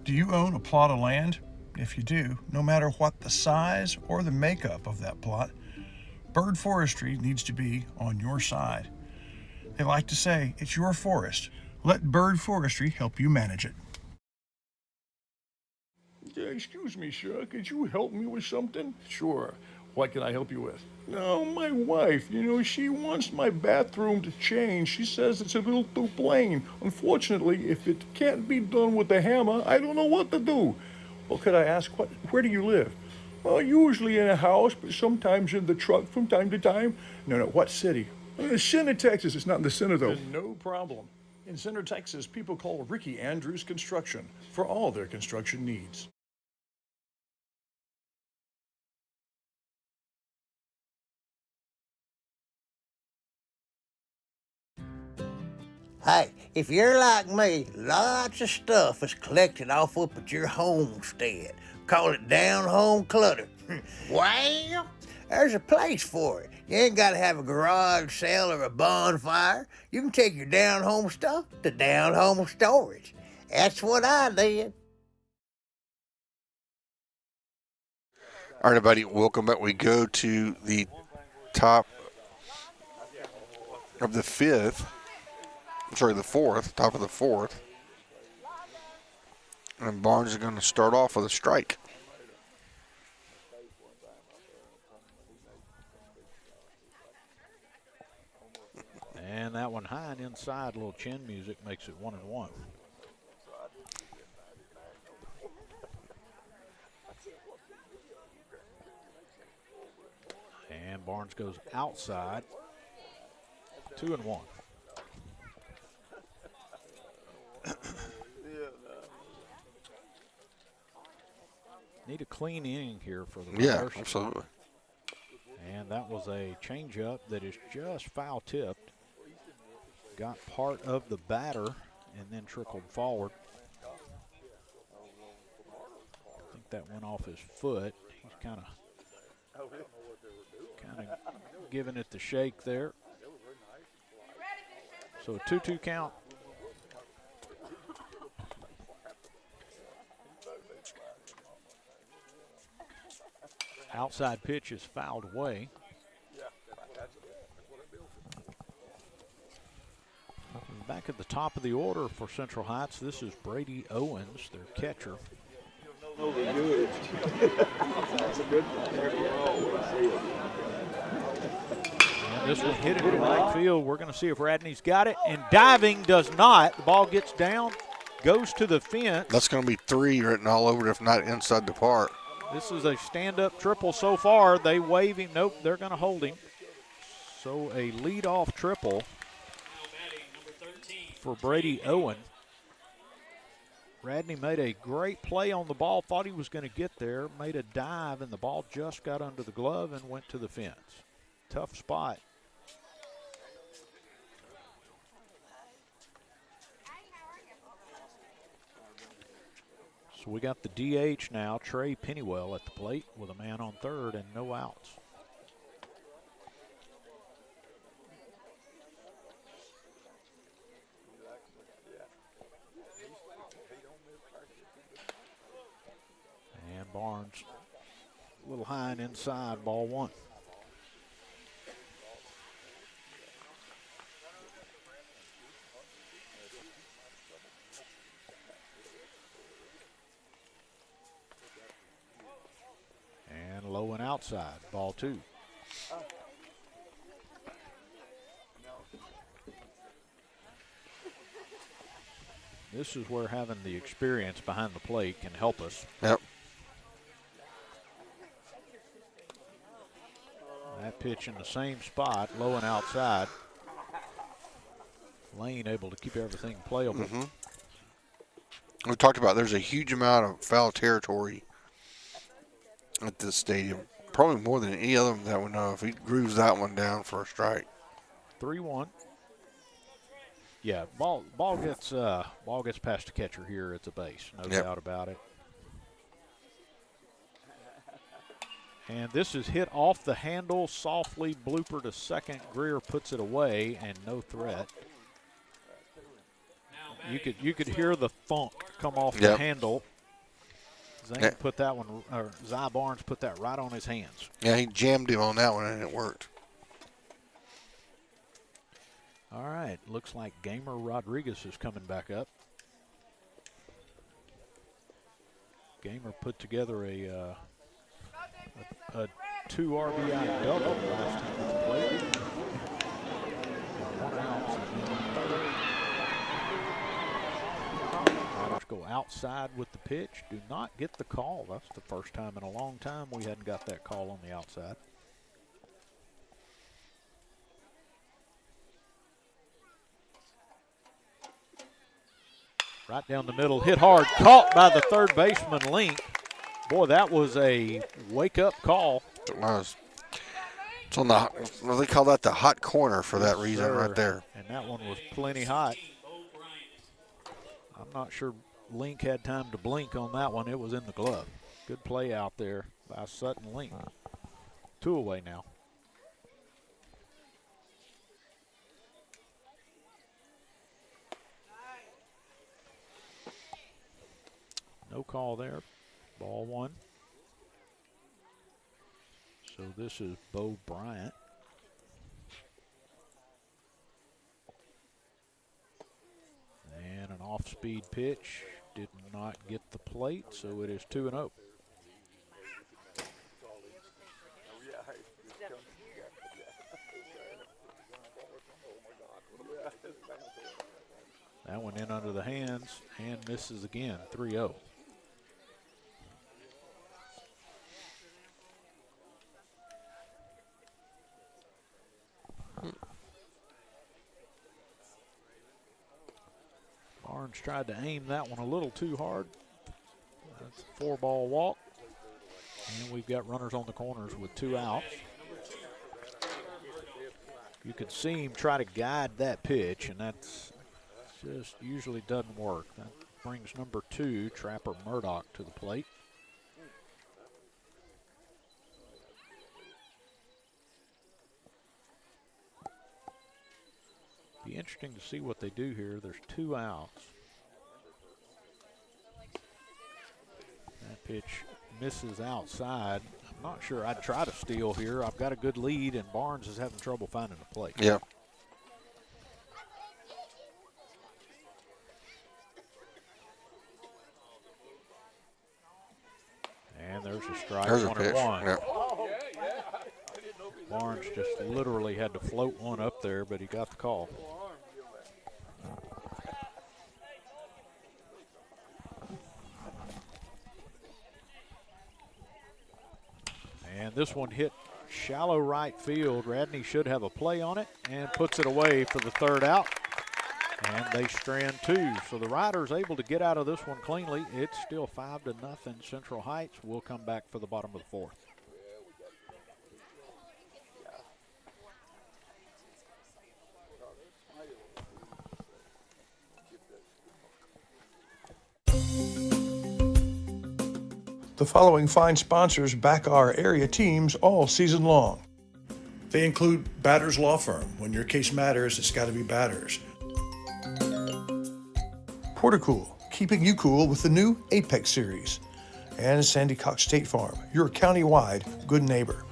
Do you own a plot of land? If you do, no matter what the size or the makeup of that plot, Bird Forestry needs to be on your side. They like to say, it's your forest. Let Bird Forestry help you manage it. Excuse me, sir, could you help me with something? Sure. What can I help you with? No, my wife, she wants my bathroom to change. She says it's a little too plain. Unfortunately, if it can't be done with a hammer, I don't know what to do. Well, could I ask, where do you live? Well, usually in a house, but sometimes in the truck from time to time. No, what city? In the center, Texas. It's not in the center, though. No problem. In Center, Texas, people call Ricky Andrews Construction for all their construction needs. Hey, if you're like me, lots of stuff is collected off up at your homestead. Call it down home clutter. Well, there's a place for it. You ain't got to have a garage sale or a bonfire. You can take your down home stuff to down home storage. That's what I did. All right, everybody, welcome back. We go to the top of the fourth, top of the fourth. And Barnes is going to start off with a strike. And that one high and inside, a little chin music makes it 1-1. And Barnes goes outside, 2-1. Need a clean inning here for the Riders. Yeah, absolutely. And that was a changeup that is just foul tipped. Got part of the batter and then trickled forward. I think that went off his foot. He's kind of giving it the shake there. So a 2-2 count. Outside pitch is fouled away. Back at the top of the order for Central Heights, this is Brady Owens, their catcher. And this one hit it in right field. We're going to see if Radney's got it. And diving does not. The ball gets down, goes to the fence. That's going to be 3 written all over it, if not inside the park. This is a stand-up triple so far. They wave him. Nope, they're going to hold him. So a leadoff triple for Brady Owen. Radney made a great play on the ball, thought he was going to get there, made a dive, and the ball just got under the glove and went to the fence. Tough spot. So we got the DH now, Trey Pennywell at the plate with a man on third and no outs. And Barnes a little high and inside, ball one. And low and outside, ball 2. This is where having the experience behind the plate can help us. Yep. That pitch in the same spot, low and outside. Lane able to keep everything playable. Mm-hmm. We talked about there's a huge amount of foul territory at this stadium. Probably more than any other that we know. If he grooves that one down for a strike. 3-1. Yeah, ball gets past the catcher here at the base, no doubt about it. And this is hit off the handle, softly blooper to second. Greer puts it away, and no threat. You could hear the thunk come off the handle. Zane put that one, or Zy Barnes put that right on his hands. Yeah, he jammed him on that one, and it worked. All right, looks like Gamer Rodriguez is coming back up. Gamer put together a 2 RBI double last time at the plate. And 1 out. Riders go outside with the pitch. Do not get the call. That's the first time in a long time we hadn't got that call on the outside. Right down the middle, hit hard, caught by the third baseman, Link. Boy, that was a wake-up call. It was. It's on the, well, they call that the hot corner for that reason right there. And that one was plenty hot. I'm not sure Link had time to blink on that one. It was in the glove. Good play out there by Sutton Link. 2 away now. No call there. Ball 1. So this is Bo Bryant. And an off-speed pitch. Did not get the plate, so it is 2-0. That one in under the hands and misses again, 3-0. Barnes tried to aim that one a little too hard. That's a 4-ball walk. And we've got runners on the corners with 2 outs. You could see him try to guide that pitch, and that's just usually doesn't work. That brings number 2, Trapper Murdoch, to the plate. Be interesting to see what they do here. There's 2 outs. That pitch misses outside. I'm not sure I'd try to steal here. I've got a good lead, and Barnes is having trouble finding a plate. Yeah. And there's a strike. There's a 1-1. pitch. Yeah. Barnes just literally had to float one up there, but he got the call. And this one hit shallow right field. Radney should have a play on it and puts it away for the 3rd out. And they strand 2. So the Riders able to get out of this one cleanly. It's still 5-0 Central Heights. We'll come back for the bottom of the 4th. The following fine sponsors back our area teams all season long. They include Batters Law Firm. When your case matters, it's got to be Batters. Portacool, keeping you cool with the new Apex series. And Sandy Cox State Farm, your county-wide good neighbor.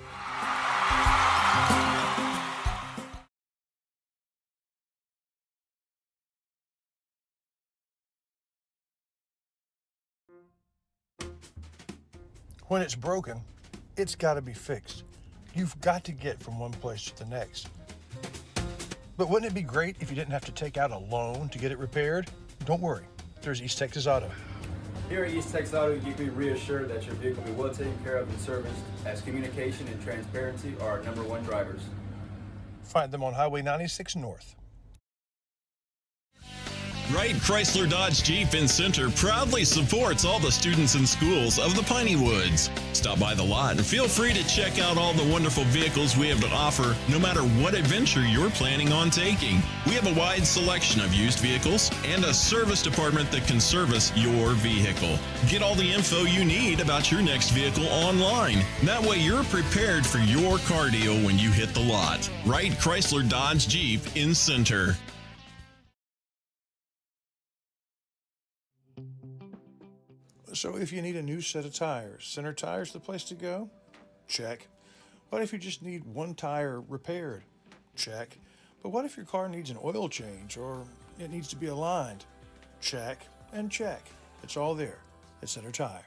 When it's broken, it's got to be fixed. You've got to get from one place to the next. But wouldn't it be great if you didn't have to take out a loan to get it repaired? Don't worry, there's East Texas Auto. Here at East Texas Auto, you can be reassured that your vehicle will be well taken care of and serviced, as communication and transparency are our #1 drivers. Find them on Highway 96 North. Wright Chrysler Dodge Jeep in Center proudly supports all the students and schools of the Piney Woods. Stop by the lot and feel free to check out all the wonderful vehicles we have to offer, no matter what adventure you're planning on taking. We have a wide selection of used vehicles and a service department that can service your vehicle. Get all the info you need about your next vehicle online. That way you're prepared for your car deal when you hit the lot. Wright Chrysler Dodge Jeep in Center. So if you need a new set of tires, Center Tire's the place to go? Check. What if you just need one tire repaired? Check. But what if your car needs an oil change or it needs to be aligned? Check and check. It's all there at Center Tire.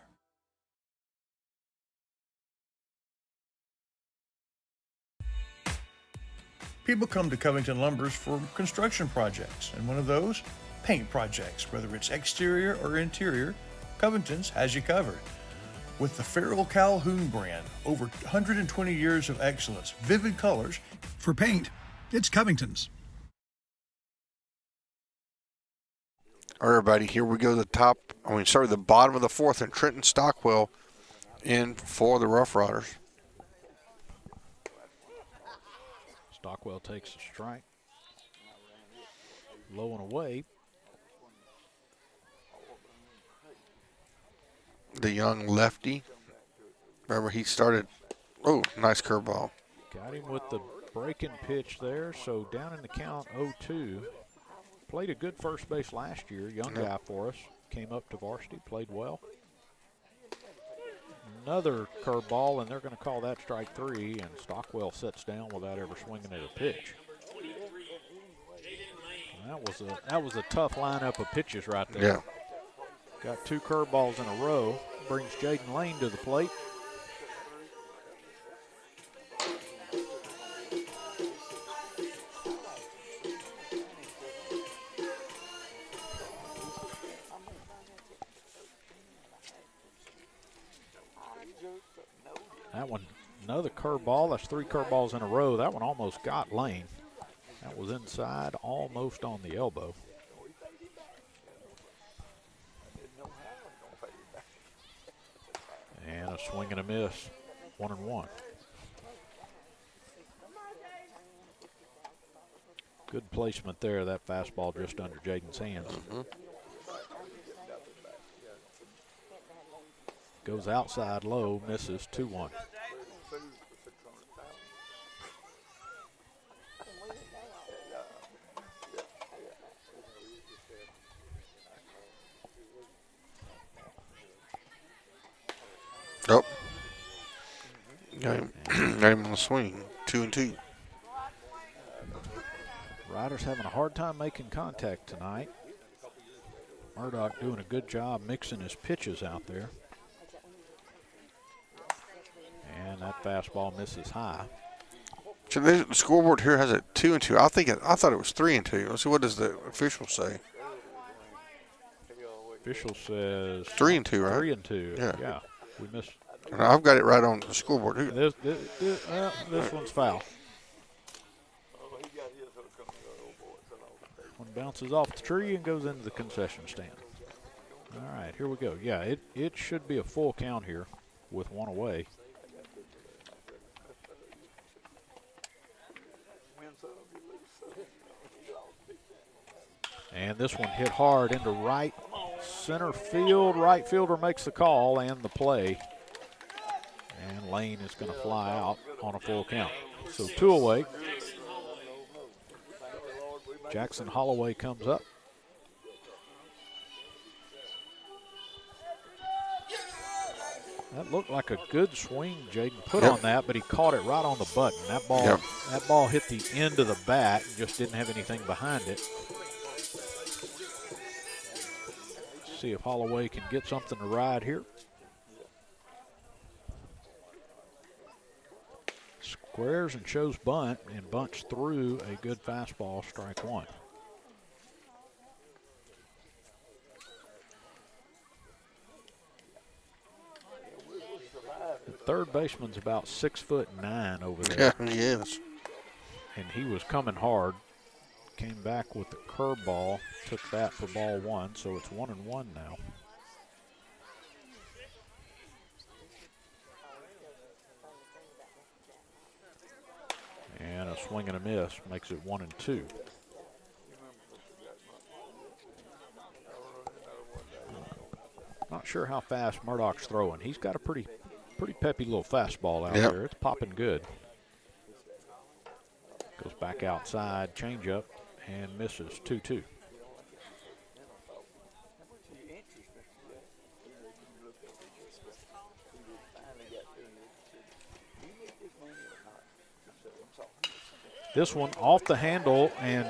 People come to Covington Lumbers for construction projects, and one of those, paint projects, whether it's exterior or interior. Covington's has you covered. With the Farrell Calhoun brand, over 120 years of excellence, vivid colors. For paint, it's Covington's. All right, everybody, here we go to the bottom of the fourth, and Trenton Stockwell in for the Rough Riders. Stockwell takes a strike. Low and away. The young lefty. Remember, he started, nice curveball. Got him with the breaking pitch there, so down in the count 0-2. Played a good first base last year, young guy for us. Came up to varsity, played well. Another curveball, and they're going to call that strike 3, and Stockwell sits down without ever swinging at a pitch. That was a tough lineup of pitches right there. Yeah. Got 2 curveballs in a row. Brings Jaden Lane to the plate. That one, another curveball. That's 3 curveballs in a row. That one almost got Lane. That was inside, almost on the elbow. And a swing and a miss, 1-1. Good placement there. That fastball just under Jaden's hands. Goes outside low, misses 2-1. Nope. Got him on the swing. 2-2. Riders having a hard time making contact tonight. Murdoch doing a good job mixing his pitches out there. And that fastball misses high. So the scoreboard here has it 2-2. I thought it was 3-2. Let's see, what does the official say? Official says 3-2, right? 3-2. Yeah. We missed. And I've got it right on the scoreboard here. This one's foul. One bounces off the tree and goes into the concession stand. All right, here we go. Yeah, it should be a full count here with 1 away. And this one hit hard into right center field. Right fielder makes the call and the play. And Lane is going to fly out on a full count. So 2 away. Jackson Holloway comes up. That looked like a good swing Jaden put on that, but he caught it right on the button. That ball hit the end of the bat, just didn't have anything behind it. See if Holloway can get something to ride here. squares and shows bunt, and bunts through a good fastball, strike one. The third baseman's about 6'9" over there. Yeah, he is. And he was coming hard. Came back with the curveball, took that for ball one, so it's 1-1 now. And a swing and a miss makes it 1-2. Not sure how fast Murdoch's throwing. He's got a pretty peppy little fastball out there. It's popping good. Goes back outside, changeup, and misses 2-2. This one off the handle and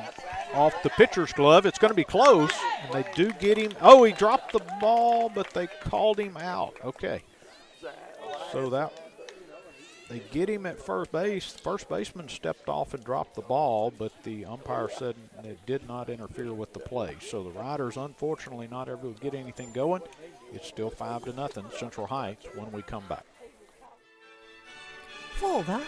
off the pitcher's glove. It's going to be close, and they do get him. Oh, he dropped the ball, but they called him out. Okay. So they get him at first base. The first baseman stepped off and dropped the ball, but the umpire said it did not interfere with the play. So the Riders, unfortunately, not able to get anything going. It's still 5-0 Central Heights when we come back. Father,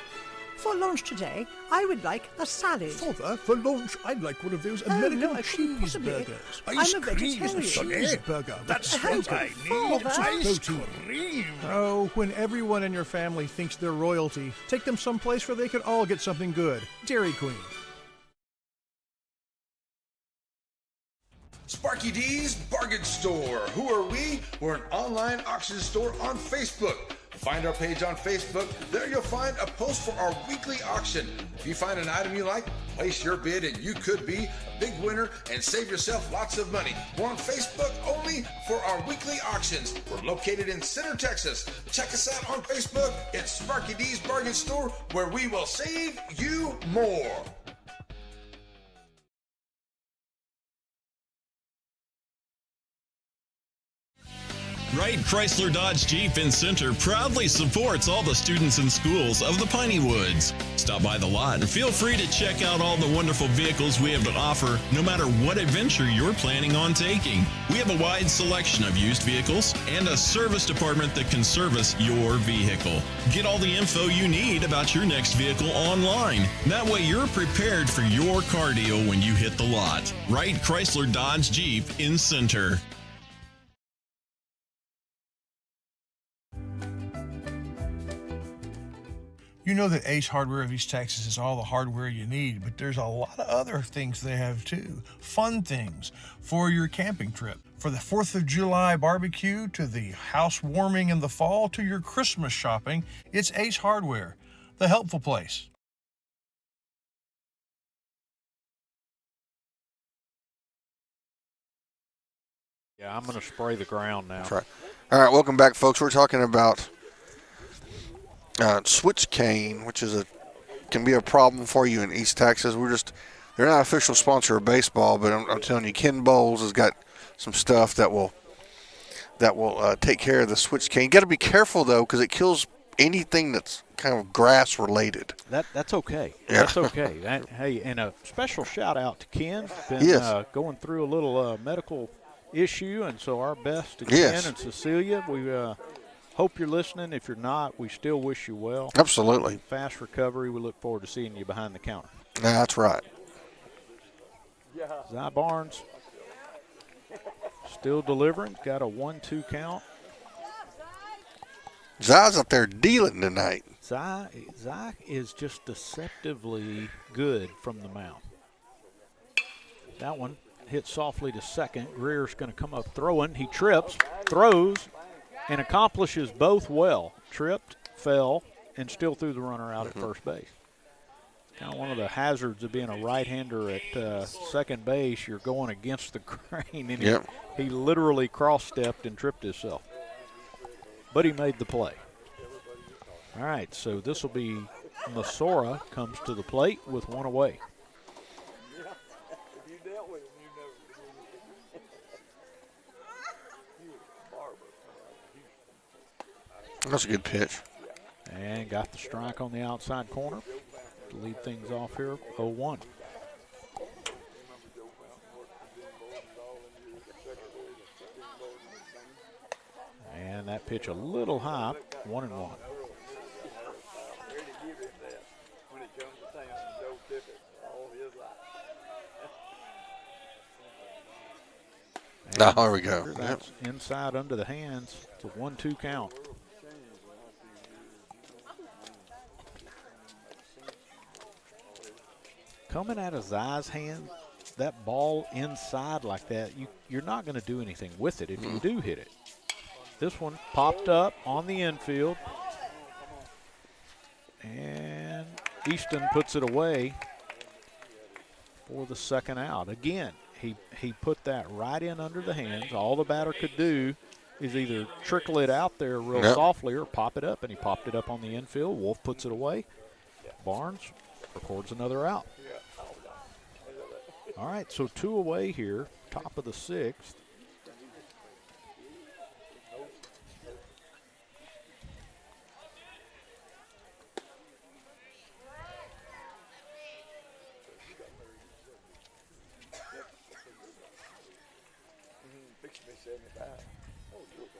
for lunch today, I would like a salad. Father, for lunch, I'd like one of those American cheeseburgers. I'm a vegetarian. Cheeseburger. That's what I need. Ice cream. Oh, when everyone in your family thinks they're royalty, take them someplace where they can all get something good. Dairy Queen. Sparky D's Bargain Store. Who are we? We're an online auction store on Facebook. Find our page on Facebook. There you'll find a post for our weekly auction. If you find an item you like, place your bid and you could be a big winner and save yourself lots of money. We're on Facebook only for our weekly auctions. We're located in Center, Texas. Check us out on Facebook. It's Sparky D's Bargain Store, where we will save you more. Wright Chrysler Dodge Jeep in Center proudly supports all the students and schools of the Piney Woods. Stop by the lot and feel free to check out all the wonderful vehicles we have to offer, no matter what adventure you're planning on taking. We have a wide selection of used vehicles and a service department that can service your vehicle. Get all the info you need about your next vehicle online. That way you're prepared for your car deal when you hit the lot. Wright Chrysler Dodge Jeep in Center. You know that Ace Hardware of East Texas is all the hardware you need, but there's a lot of other things they have too. Fun things for your camping trip. For the 4th of July barbecue, to the housewarming in the fall, to your Christmas shopping, it's Ace Hardware, the helpful place. Yeah, I'm going to spray the ground now. That's right. All right, welcome back, folks. We're talking about switch cane, which can be a problem for you in East Texas. They're not an official sponsor of baseball, but I'm telling you, Ken Bowles has got some stuff that will take care of the switch cane. You got to be careful though, because it kills anything that's kind of grass related. That's okay. Yeah. That's okay. Hey, and a special shout out to Ken. Been going through a little medical issue, and so our best to Ken and Cecilia. We hope you're listening. If you're not, we still wish you well. Absolutely. Fast recovery. We look forward to seeing you behind the counter. That's right. Zy Barnes still delivering. Got a 1-2 count. Zy's up there dealing tonight. Zy is just deceptively good from the mound. That one hit softly to second. Greer's going to come up throwing. He trips, throws, and accomplishes both well. Tripped, fell, and still threw the runner out at first base. Kind of one of the hazards of being a right-hander at second base. You're going against the grain, and he literally cross-stepped and tripped himself. But he made the play. All right, so this will be Masora comes to the plate with one away. That's a good pitch. And got the strike on the outside corner to lead things off here, 0-1. And that pitch a little high, 1-1. Oh, there we go. That's inside under the hands. It's a 1-2 count. Coming out of Zai's hand, that ball inside like that, you're not going to do anything with it if you do hit it. This one popped up on the infield. And Easton puts it away for the second out. Again, he put that right in under the hands. All the batter could do is either trickle it out there real softly or pop it up, and he popped it up on the infield. Wolf puts it away. Barnes records another out. All right, so 2 away here, top of the 6th.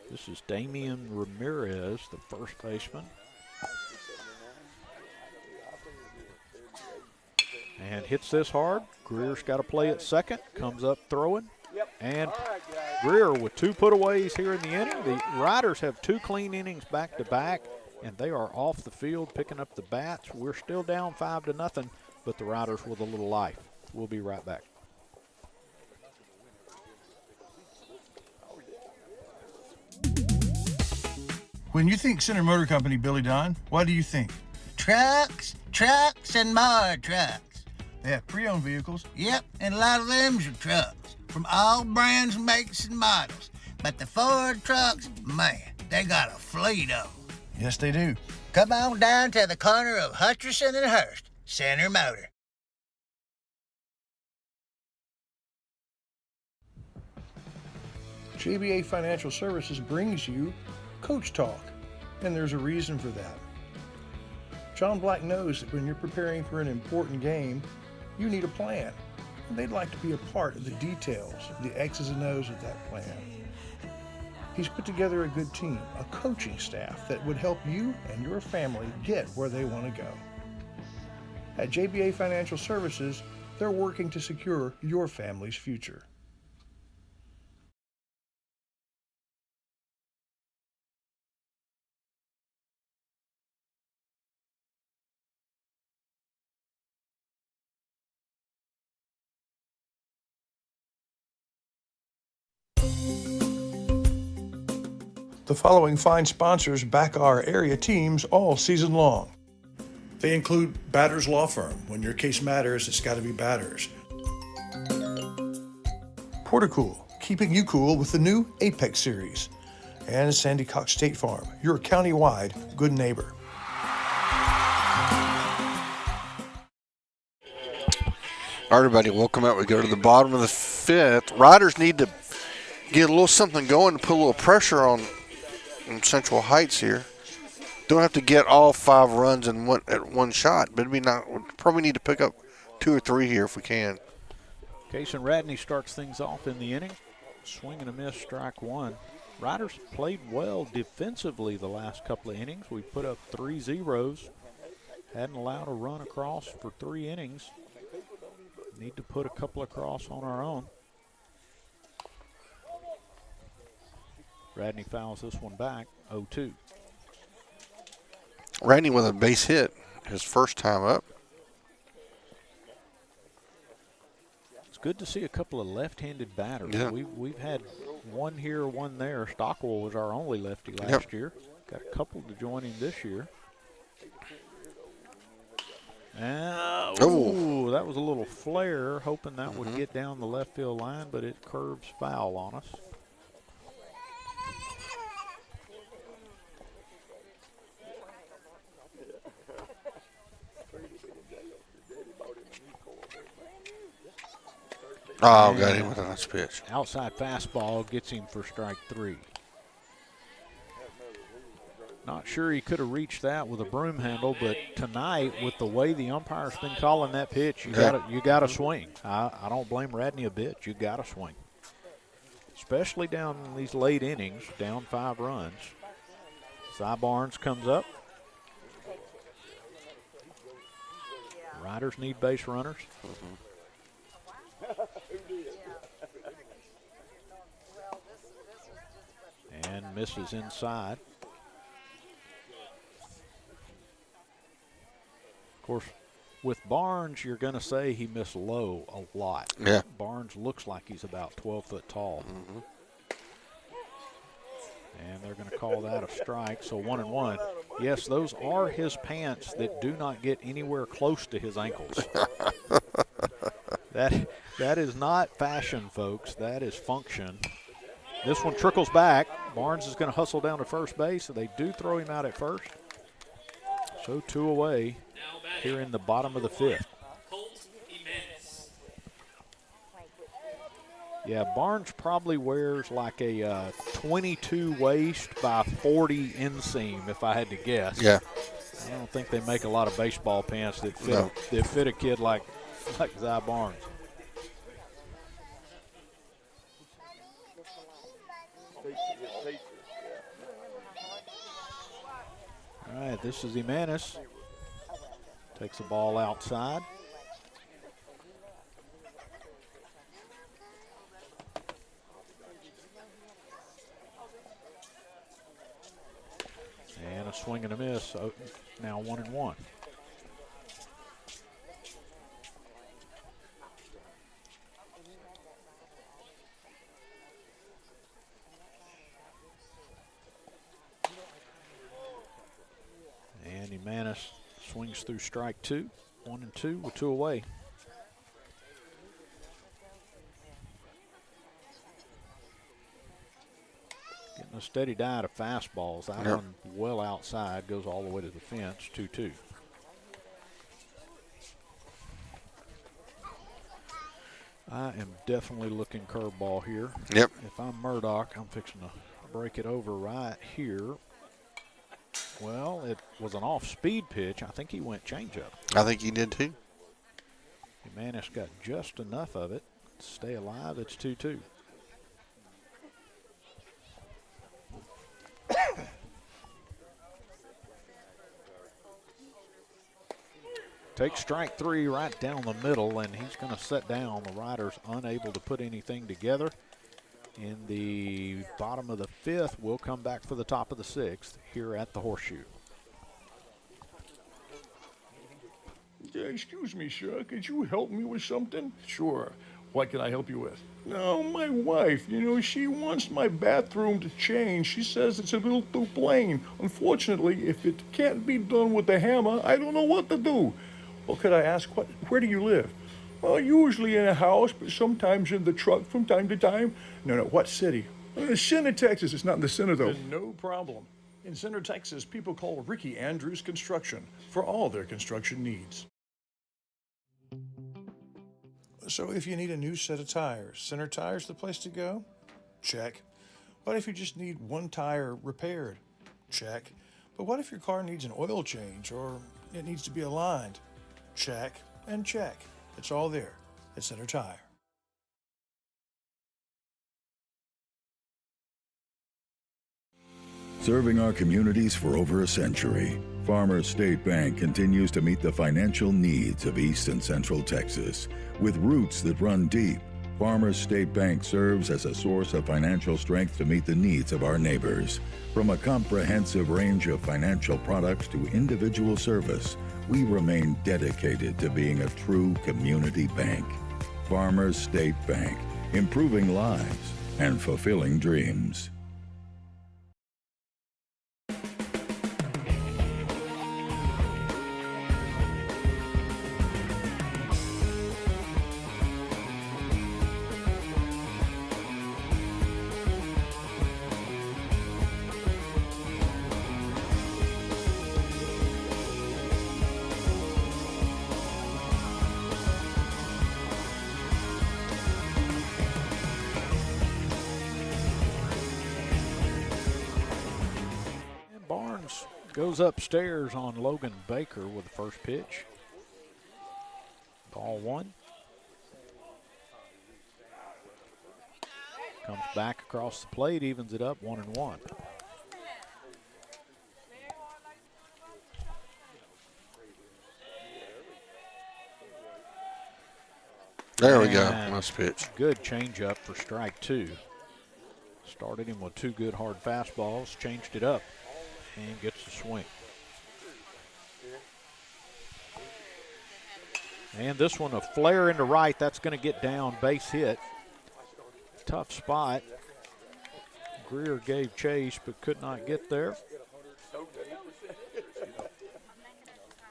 This is Damian Ramirez, the first baseman. And hits this hard. Greer's got to play at second. Comes up throwing. And Greer with 2 putaways here in the inning. The Riders have 2 clean innings back to back, and they are off the field picking up the bats. We're still down 5-0, but the Riders with a little life. We'll be right back. When you think Center Motor Company, Billy Don, what do you think? Trucks, and more trucks. They have pre-owned vehicles. Yep, and a lot of them's are trucks from all brands, makes, and models. But the Ford trucks, man, they got a fleet of them. Yes, they do. Come on down to the corner of Hutcherson and Hurst, Center Motor. JBA Financial Services brings you Coach Talk, and there's a reason for that. John Black knows that when you're preparing for an important game, you need a plan, and they'd like to be a part of the details, the X's and O's of that plan. He's put together a good team, a coaching staff that would help you and your family get where they want to go. At JBA Financial Services, they're working to secure your family's future. The following fine sponsors back our area teams all season long. They include Batters Law Firm. When your case matters, it's got to be Batters. Portacool, keeping you cool with the new Apex series. And Sandy Cox State Farm, your county-wide good neighbor. All right, everybody, welcome out. We go to the bottom of the 5th. Riders need to get a little something going to put a little pressure on Central Heights here. Don't have to get all 5 runs in one shot, but we probably need to pick up 2 or 3 here if we can. Kason Radney starts things off in the inning. Swing and a miss, strike 1. Riders played well defensively the last couple of innings. We put up 3 zeros. Hadn't allowed a run across for 3 innings. Need to put a couple across on our own. Radney fouls this one back, 0-2. Radney with a base hit, his first time up. It's good to see a couple of left-handed batters. Yeah. We've had one here, one there. Stockwell was our only lefty last year. Got a couple to join him this year. Ooh, that was a little flare, hoping that would get down the left field line, but it curves foul on us. Oh, got him with a nice pitch. Outside fastball gets him for strike 3. Not sure he could have reached that with a broom handle, but tonight, with the way the umpire's been calling that pitch, you gotta swing. I don't blame Radney a bit. You gotta swing, especially down in these late innings, down 5 runs. Cy Barnes comes up. Riders need base runners. And misses inside. Of course, with Barnes, you're going to say he missed low a lot. Yeah. Barnes looks like he's about 12 foot tall. And they're going to call that a strike, so 1-1. Yes, those are his pants that do not get anywhere close to his ankles. That is not fashion, folks. That is function. This one trickles back. Barnes is going to hustle down to first base, so they do throw him out at first. So 2 away here in the bottom of the 5th. Yeah, Barnes probably wears like a 22 waist by 40 inseam, if I had to guess. Yeah. I don't think they make a lot of baseball pants that fit a kid like Zy Barnes. All right, this is Jimenez. Takes the ball outside. And a swing and a miss. So now 1-1. And Jimenez swings through strike 2. 1-2 with 2 away. Getting a steady diet of fastballs. That one well outside, goes all the way to the fence, 2-2. I am definitely looking curveball here. Yep. If I'm Murdoch, I'm fixing to break it over right here. Well, it was an off-speed pitch. I think he went changeup. I think he did too. Jimenez got just enough of it to stay alive. It's 2-2. Takes strike 3 right down the middle, and he's going to set down. The rider's unable to put anything together. In the bottom of the 5th, we'll come back for the top of the 6th here at the Horseshoe. Excuse me, sir. Could you help me with something? Sure. What can I help you with? No, my wife, she wants my bathroom to change. She says it's a little too plain. Unfortunately, if it can't be done with a hammer, I don't know what to do. Well, could I ask, where do you live? Well, usually in a house, but sometimes in the truck from time to time. No, what city? Center, Texas. It's not in the center, though. No problem. In Center, Texas, people call Ricky Andrews Construction for all their construction needs. So if you need a new set of tires, Center Tire's the place to go? Check. What if you just need one tire repaired? Check. But what if your car needs an oil change or it needs to be aligned? Check and check. It's all there at Center Tire. Serving our communities for over a century, Farmers State Bank continues to meet the financial needs of East and Central Texas. With roots that run deep, Farmers State Bank serves as a source of financial strength to meet the needs of our neighbors. From a comprehensive range of financial products to individual service, we remain dedicated to being a true community bank. Farmers State Bank, improving lives and fulfilling dreams. Goes upstairs on Logan Baker with the first pitch. Ball 1. Comes back across the plate, evens it up 1-1. There we go. Nice pitch. Good changeup for strike 2. Started him with 2 good hard fastballs, changed it up, and gets the swing. And this one, a flare into right, that's going to get down, base hit. Tough spot. Greer gave chase, but could not get there.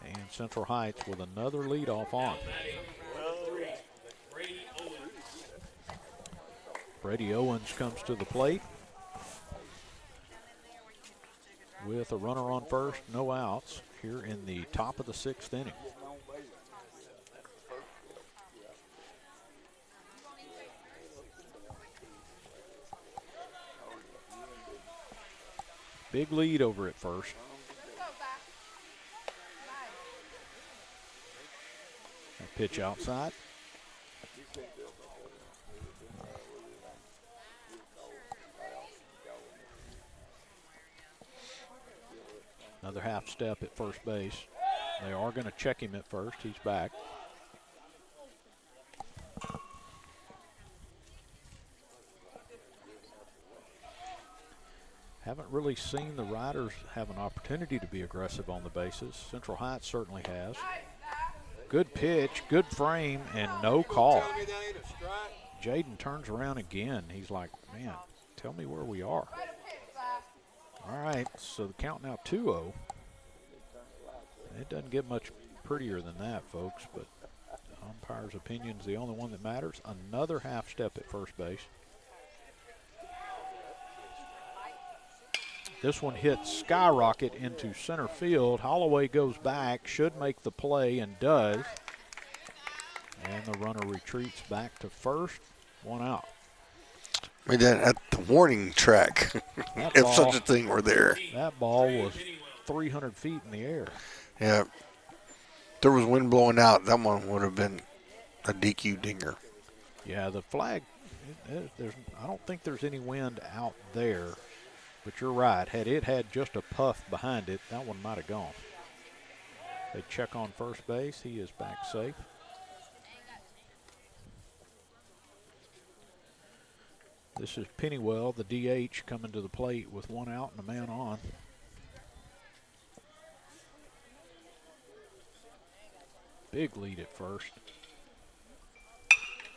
And Central Heights with another leadoff on. Brady Owens comes to the plate with a runner on first, no outs here in the top of the 6th inning. Big lead over at first. A pitch outside. Another half step at first base. They are going to check him at first. He's back. Haven't really seen the Riders have an opportunity to be aggressive on the bases. Central Heights certainly has. Good pitch, good frame, and no call. Jaden turns around again. He's like, man, tell me where we are. All right, so the count now 2-0. It doesn't get much prettier than that, folks, but the umpire's opinion's the only one that matters. Another half step at first base. This one hits skyrocket into center field. Holloway goes back, should make the play, and does. And the runner retreats back to first, 1 out. Made that at the warning track, if such a thing were there. That ball was 300 feet in the air. Yeah. There was wind blowing out. That one would have been a DQ dinger. Yeah, the flag, I don't think there's any wind out there. But you're right. Had it had just a puff behind it, that one might have gone. They check on first base. He is back safe. This is Pennywell, the DH, coming to the plate with 1 out and a man on. Big lead at first.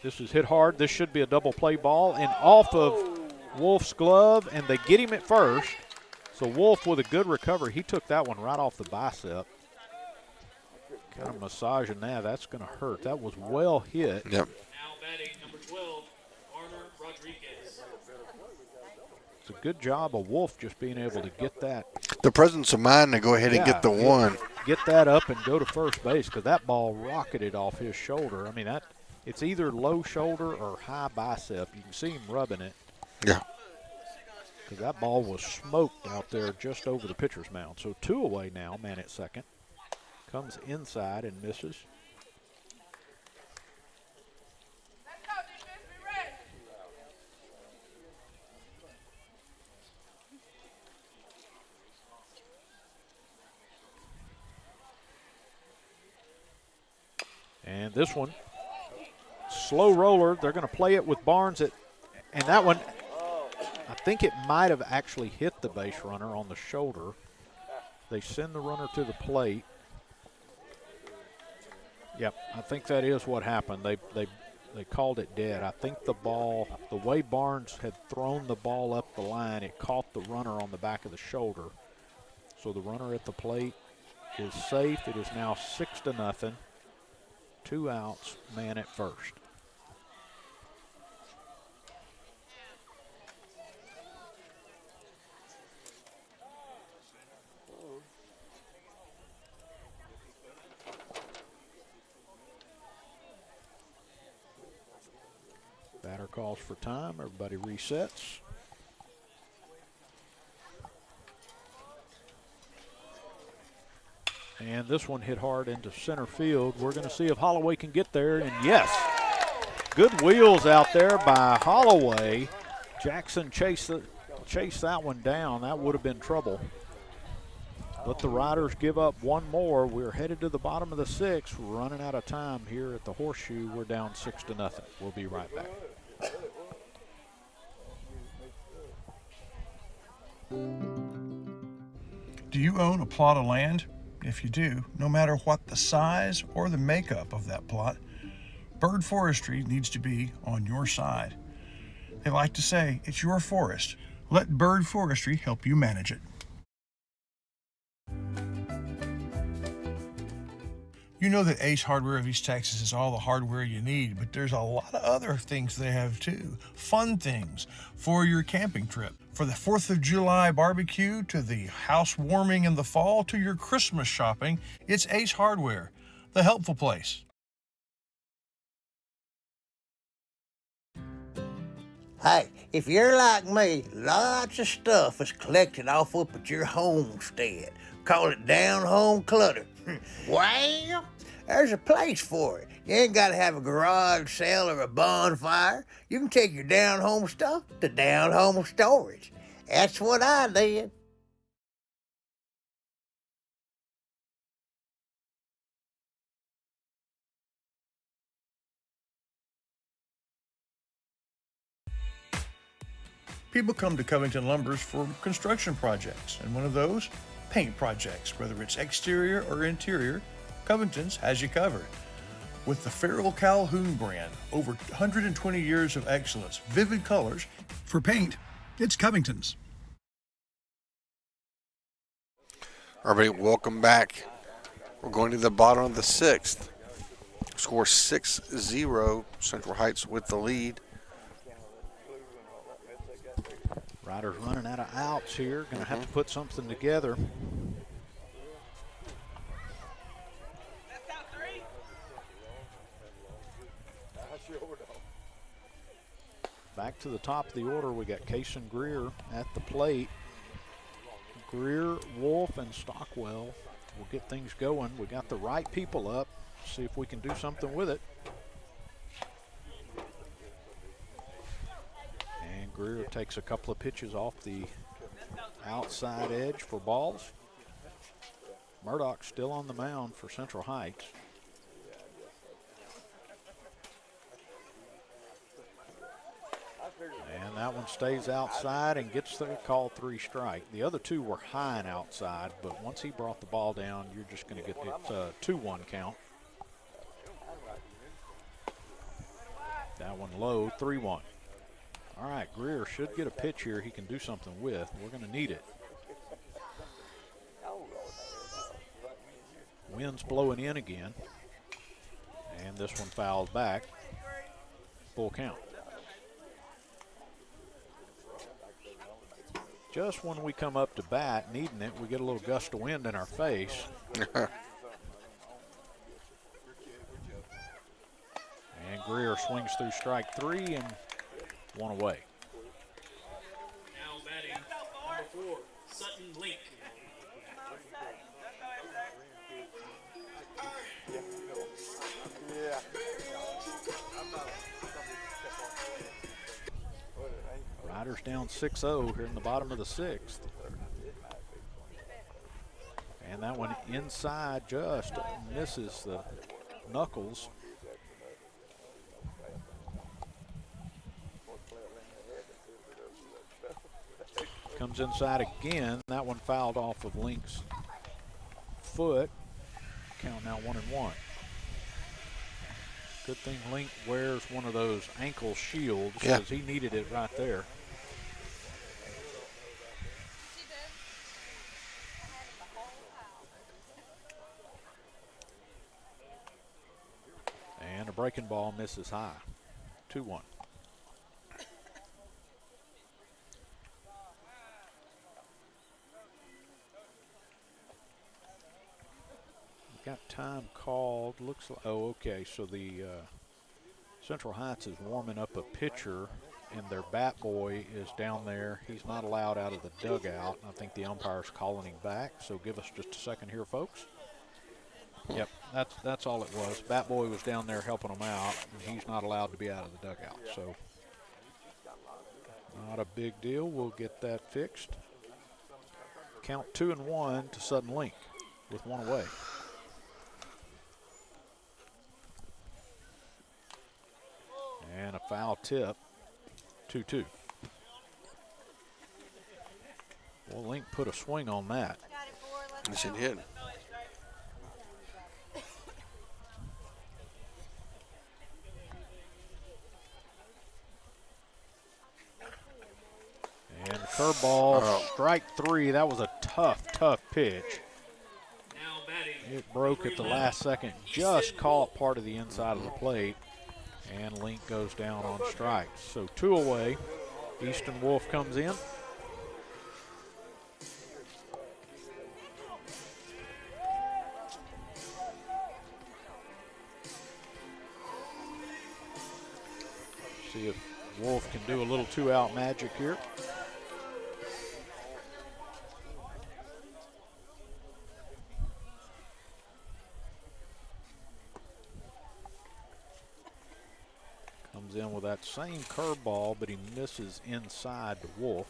This is hit hard. This should be a double play ball. And off of Wolf's glove, and they get him at first. So Wolf with a good recovery. He took that one right off the bicep. Got a massage in that. That's going to hurt. That was well hit. Yep. Now batting number 12, Arner Rodriguez. It's a good job of Wolf just being able to get that. The presence of mind to go ahead and get the one. Get that up and go to first base, because that ball rocketed off his shoulder. I mean, it's either low shoulder or high bicep. You can see him rubbing it. Yeah. Because that ball was smoked out there just over the pitcher's mound. So 2 away now, man at second. Comes inside and misses. And this one, slow roller. They're going to play it with Barnes and that one, I think it might have actually hit the base runner on the shoulder. They send the runner to the plate. Yep, I think that is what happened. They called it dead. I think the ball, the way Barnes had thrown the ball up the line, it caught the runner on the back of the shoulder. So the runner at the plate is safe. It is now 6-0. 2 outs, man at first. Batter calls for time. Everybody resets. And this one hit hard into center field. We're going to see if Holloway can get there, and yes, good wheels out there by Holloway. Jackson chased that one down. That would have been trouble. But the Riders give up one more. We're headed to the bottom of the sixth. We're running out of time here at the Horseshoe. We're down 6-0. We'll be right back. Do you own a plot of land? If you do, no matter what the size or the makeup of that plot, Bird Forestry needs to be on your side. They like to say, it's your forest. Let Bird Forestry help you manage it. You know that Ace Hardware of East Texas is all the hardware you need, but there's a lot of other things they have too. Fun things for your camping trip. For the 4th of July barbecue, to the house warming in the fall, to your Christmas shopping, it's Ace Hardware, the helpful place. Hey, if you're like me, lots of stuff is collected off up at your homestead. Call it down-home clutter. Well, there's a place for it. You ain't got to have a garage sale or a bonfire. You can take your down-home stuff to down-home storage. That's what I did. People come to Covington Lumbers for construction projects, and one of those, paint projects. Whether it's exterior or interior, Covington's has you covered. With the Farrell Calhoun brand, over 120 years of excellence, vivid colors. For paint, it's Covington's. Everybody, welcome back. We're going to the bottom of the sixth. Score 6-0. Central Heights with the lead. Riders running out of outs here. Going to have to put something together. Back to the top of the order, we got Case and Greer at the plate. Greer, Wolf, and Stockwell will get things going. We got the right people up. See if we can do something with it. And Greer takes a couple of pitches off the outside edge for balls. Murdoch still on the mound for Central Heights. And that one stays outside and gets the call 3 strike. The other two were high and outside, but once he brought the ball down, you're just going to get it 2-1 count. That one low, 3-1. All right, Greer should get a pitch here he can do something with. We're going to need it. Wind's blowing in again. And this one fouled back. Full count. Just when we come up to bat, needing it, we get a little gust of wind in our face. And Greer swings through strike 3 and 1 away. Now batting number 4, Sutton Link. Riders down 6-0 here in the bottom of the 6th. And that one inside just misses the knuckles. Comes inside again. That one fouled off of Link's foot. Count now 1-1. Good thing Link wears one of those ankle shields because he needed it right there. And a breaking ball misses high. 2-1. Got time called. Looks like, oh, okay. So the Central Heights is warming up a pitcher, and their bat boy is down there. He's not allowed out of the dugout. I think the umpire's calling him back. So give us just a second here, folks. Yep, that's all it was. Bat Boy was down there helping them out, and he's not allowed to be out of the dugout. So not a big deal. We'll get that fixed. Count 2-1 to Sudden Link with one away. And a foul tip, 2-2. Well, Link put a swing on that. Yes, he did. And the curveball, strike three. That was a tough pitch. It broke at the last second, just caught part of the inside of the plate, and Link goes down on strikes. So 2 away. Easton Wolf comes in. See if Wolf can do a little 2-out magic here. Comes in with that same curveball, but he misses inside to Wolf.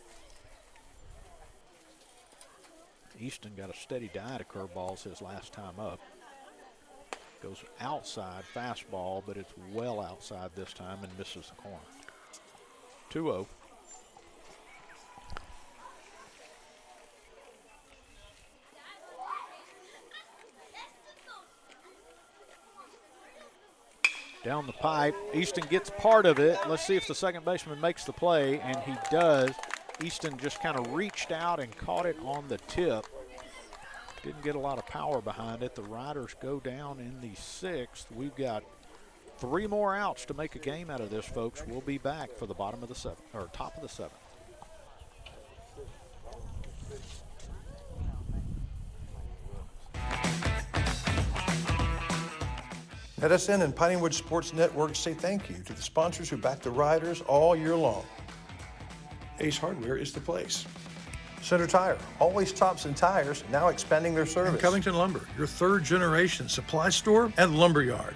Easton got a steady diet of curveballs his last time up. Goes outside, fastball, but it's well outside this time and misses the corner. 2-0. Down the pipe, Easton gets part of it. Let's see if the second baseman makes the play, and he does. Easton just kind of reached out and caught it on the tip. Didn't get a lot of power behind it. The Riders go down in the 6th. We've got 3 more outs to make a game out of this, folks. We'll be back for the bottom of the 7th, or top of the 7th. NETSN and Pineywood Sports Network say thank you to the sponsors who back the Riders all year long. Ace Hardware is the place. Center Tire, always tops in tires, now expanding their service. And Covington Lumber, your 3rd generation supply store and lumber yard.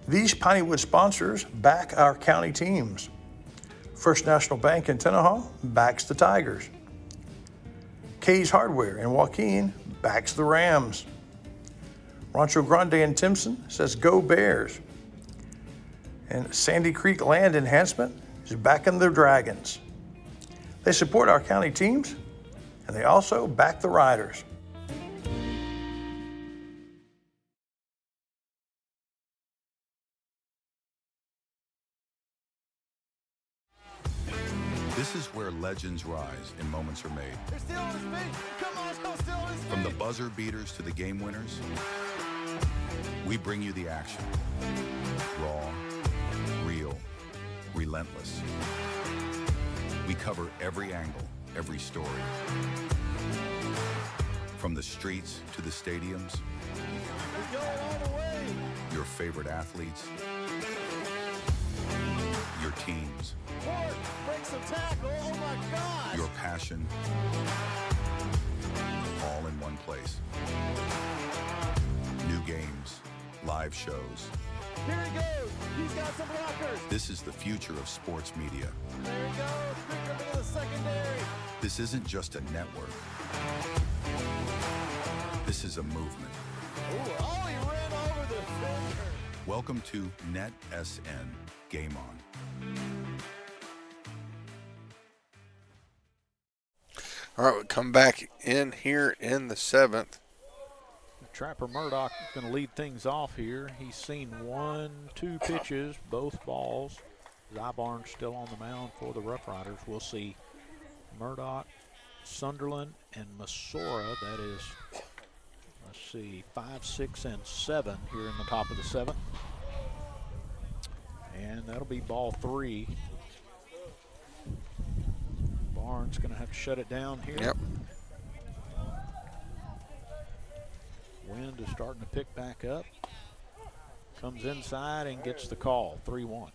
These Pineywood sponsors back our county teams. First National Bank in Tenaha backs the Tigers. Kay's Hardware in Joaquin backs the Rams. Rancho Grande in Timpson says go Bears. And Sandy Creek Land Enhancement is backing the Dragons. They support our county teams, and they also back the Riders. This is where legends rise and moments are made. They're still on his feet. Come on, still on his feet. From the buzzer beaters to the game winners, we bring you the action. Raw, real, relentless. We cover every angle, every story. From the streets to the stadiums, We're going all the way. your favorite athletes, your teams, Ford breaks the tackle. Oh my God. your passion, all in one place. New games, live shows. Here he goes. He's got some blockers. This is the future of sports media. There he goes. Picked up into the secondary. This isn't just a network. This is a movement. Ooh, oh, he ran over the defender. Welcome to NETSN Game On. All right, we come back in here in the 7th. Trapper Murdoch is going to lead things off here. He's seen 1-2 pitches, both balls. Zybarn's still on the mound for the Rough Riders. We'll see Murdoch, Sunderland, and Masora. That is, let's see, 5, 6, and 7 here in the top of the 7th. And that'll be ball 3. Barnes going to have to shut it down here. Yep. Wind is starting to pick back up. Comes inside and gets the call, 3-1.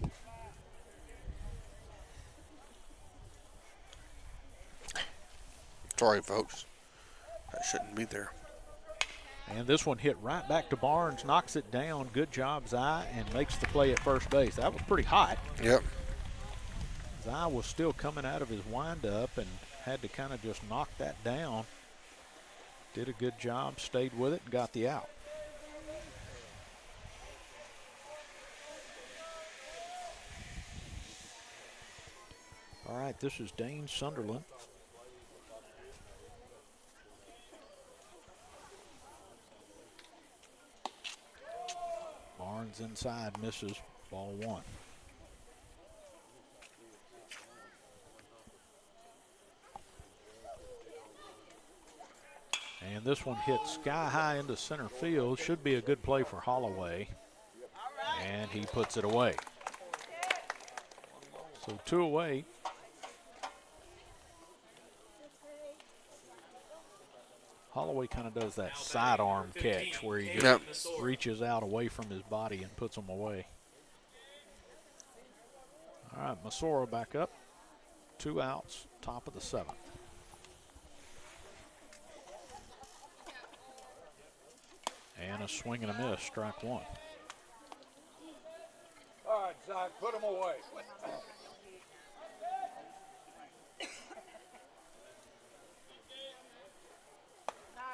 Sorry, folks. That shouldn't be there. And this one hit right back to Barnes, knocks it down. Good job, Zai, and makes the play at first base. That was pretty hot. Yep. Zai was still coming out of his windup and had to kind of just knock that down. Did a good job, stayed with it, and got the out. All right, this is Dane Sunderland. Barnes inside, misses, ball 1. And this one hits sky high into center field. Should be a good play for Holloway. And he puts it away. So 2 away. Holloway kind of does that sidearm catch where he just reaches out away from his body and puts them away. All right, Masora back up. 2 outs, top of the 7th. And a swing and a miss, strike 1. All right, Zach, put them away.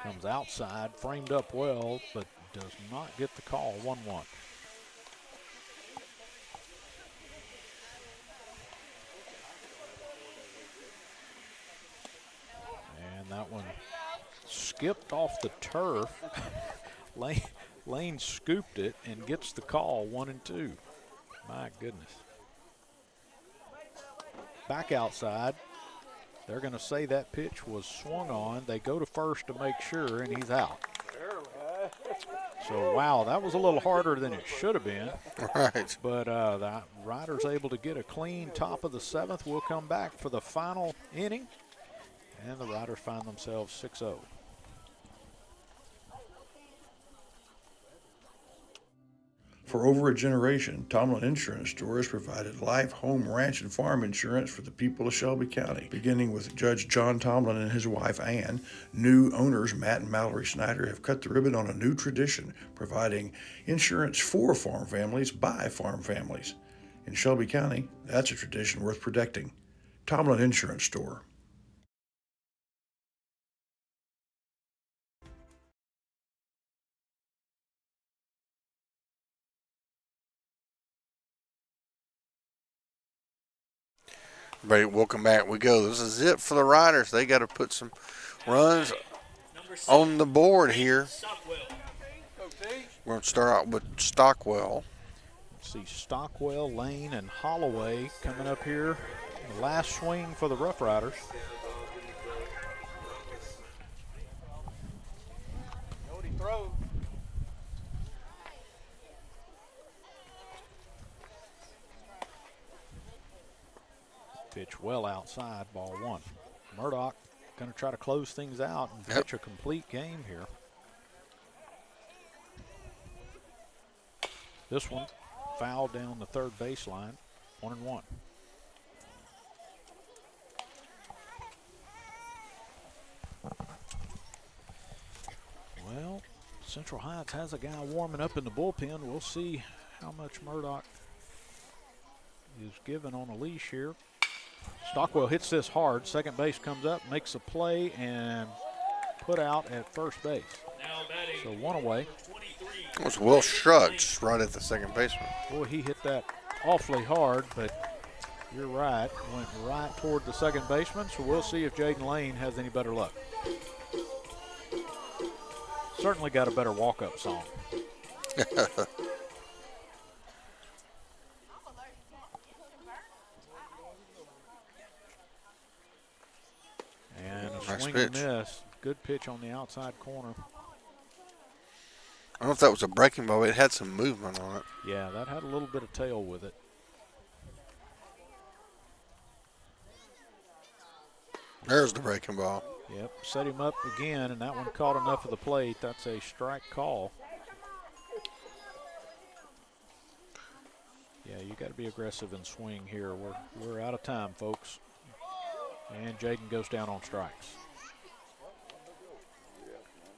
Comes outside, framed up well, but does not get the call, 1-1. And that one skipped off the turf. Lane scooped it and gets the call, 1-2. My goodness. Back outside. They're going to say that pitch was swung on. They go to first to make sure, and he's out. So, wow, that was a little harder than it should have been. Right. But the Riders able to get a clean top of the 7th. We'll come back for the final inning, and the Riders find themselves 6-0. For over a generation, Tomlin Insurance Store has provided life, home, ranch, and farm insurance for the people of Shelby County. Beginning with Judge John Tomlin and his wife Ann, new owners Matt and Mallory Snyder have cut the ribbon on a new tradition, providing insurance for farm families by farm families. In Shelby County, that's a tradition worth protecting. Tomlin Insurance Store. Everybody, welcome back. We go. This is it for the Riders. They got to put some runs on the board here. We're going to start out with Stockwell. See Stockwell, Lane, and Holloway coming up here. The last swing for the Rough Riders. Pitch well outside, ball 1. Murdoch going to try to close things out and pitch a complete game here. This one fouled down the third baseline, 1-1. Well, Central Heights has a guy warming up in the bullpen. We'll see how much Murdoch is given on a leash here. Stockwell hits this hard. Second base comes up, makes a play, and put out at first base. So 1 away. It was well shrugged right at the second baseman. Boy, he hit that awfully hard, but you're right. Went right toward the second baseman, so we'll see if Jaden Lane has any better luck. Certainly got a better walk-up song. And a nice swing pitch. and miss. Good pitch on the outside corner. I don't know if that was a breaking ball, but it had some movement on it. Yeah, that had a little bit of tail with it. There's the breaking ball. Yep, set him up again, and that one caught enough of the plate. That's a strike call. Yeah, you got to be aggressive and swing here. We're out of time, folks. And Jaden goes down on strikes.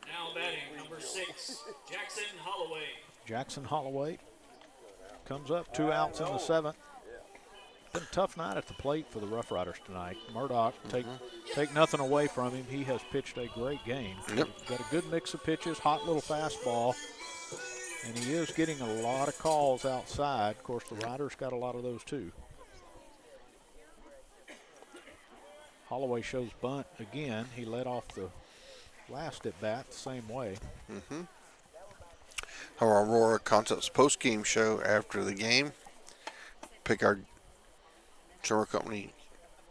Now batting, number 6, Jackson Holloway. Jackson Holloway comes up, 2 outs in the 7th. Been a tough night at the plate for the Rough Riders tonight. Murdoch, take nothing away from him. He has pitched a great game. Yep. Got a good mix of pitches, hot little fastball, and he is getting a lot of calls outside. Of course, the Riders got a lot of those too. Holloway shows bunt again. He led off the last at bat the same way. Our Aurora Concepts post-game show after the game. Pick our Timber Company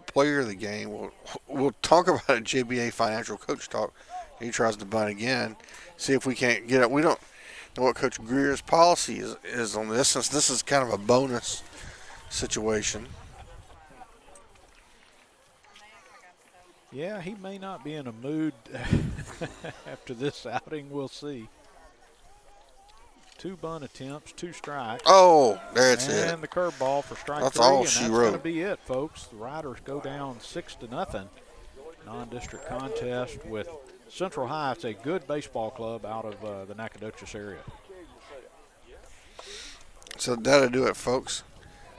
player of the game. We'll talk about a JBA financial coach talk. He tries to bunt again. See if we can't get it. We don't know what Coach Greer's policy is on this, since this is kind of a bonus situation. Yeah, he may not be in a mood after this outing. We'll see. 2 bunt attempts, 2 strikes. Oh, that's it. And the curveball for strike 3. That's all and she that's wrote. going to be it, folks. The Riders go down 6-0. Non-district contest with Central High. It's a good baseball club out of the Nacogdoches area. So that'll do it, folks.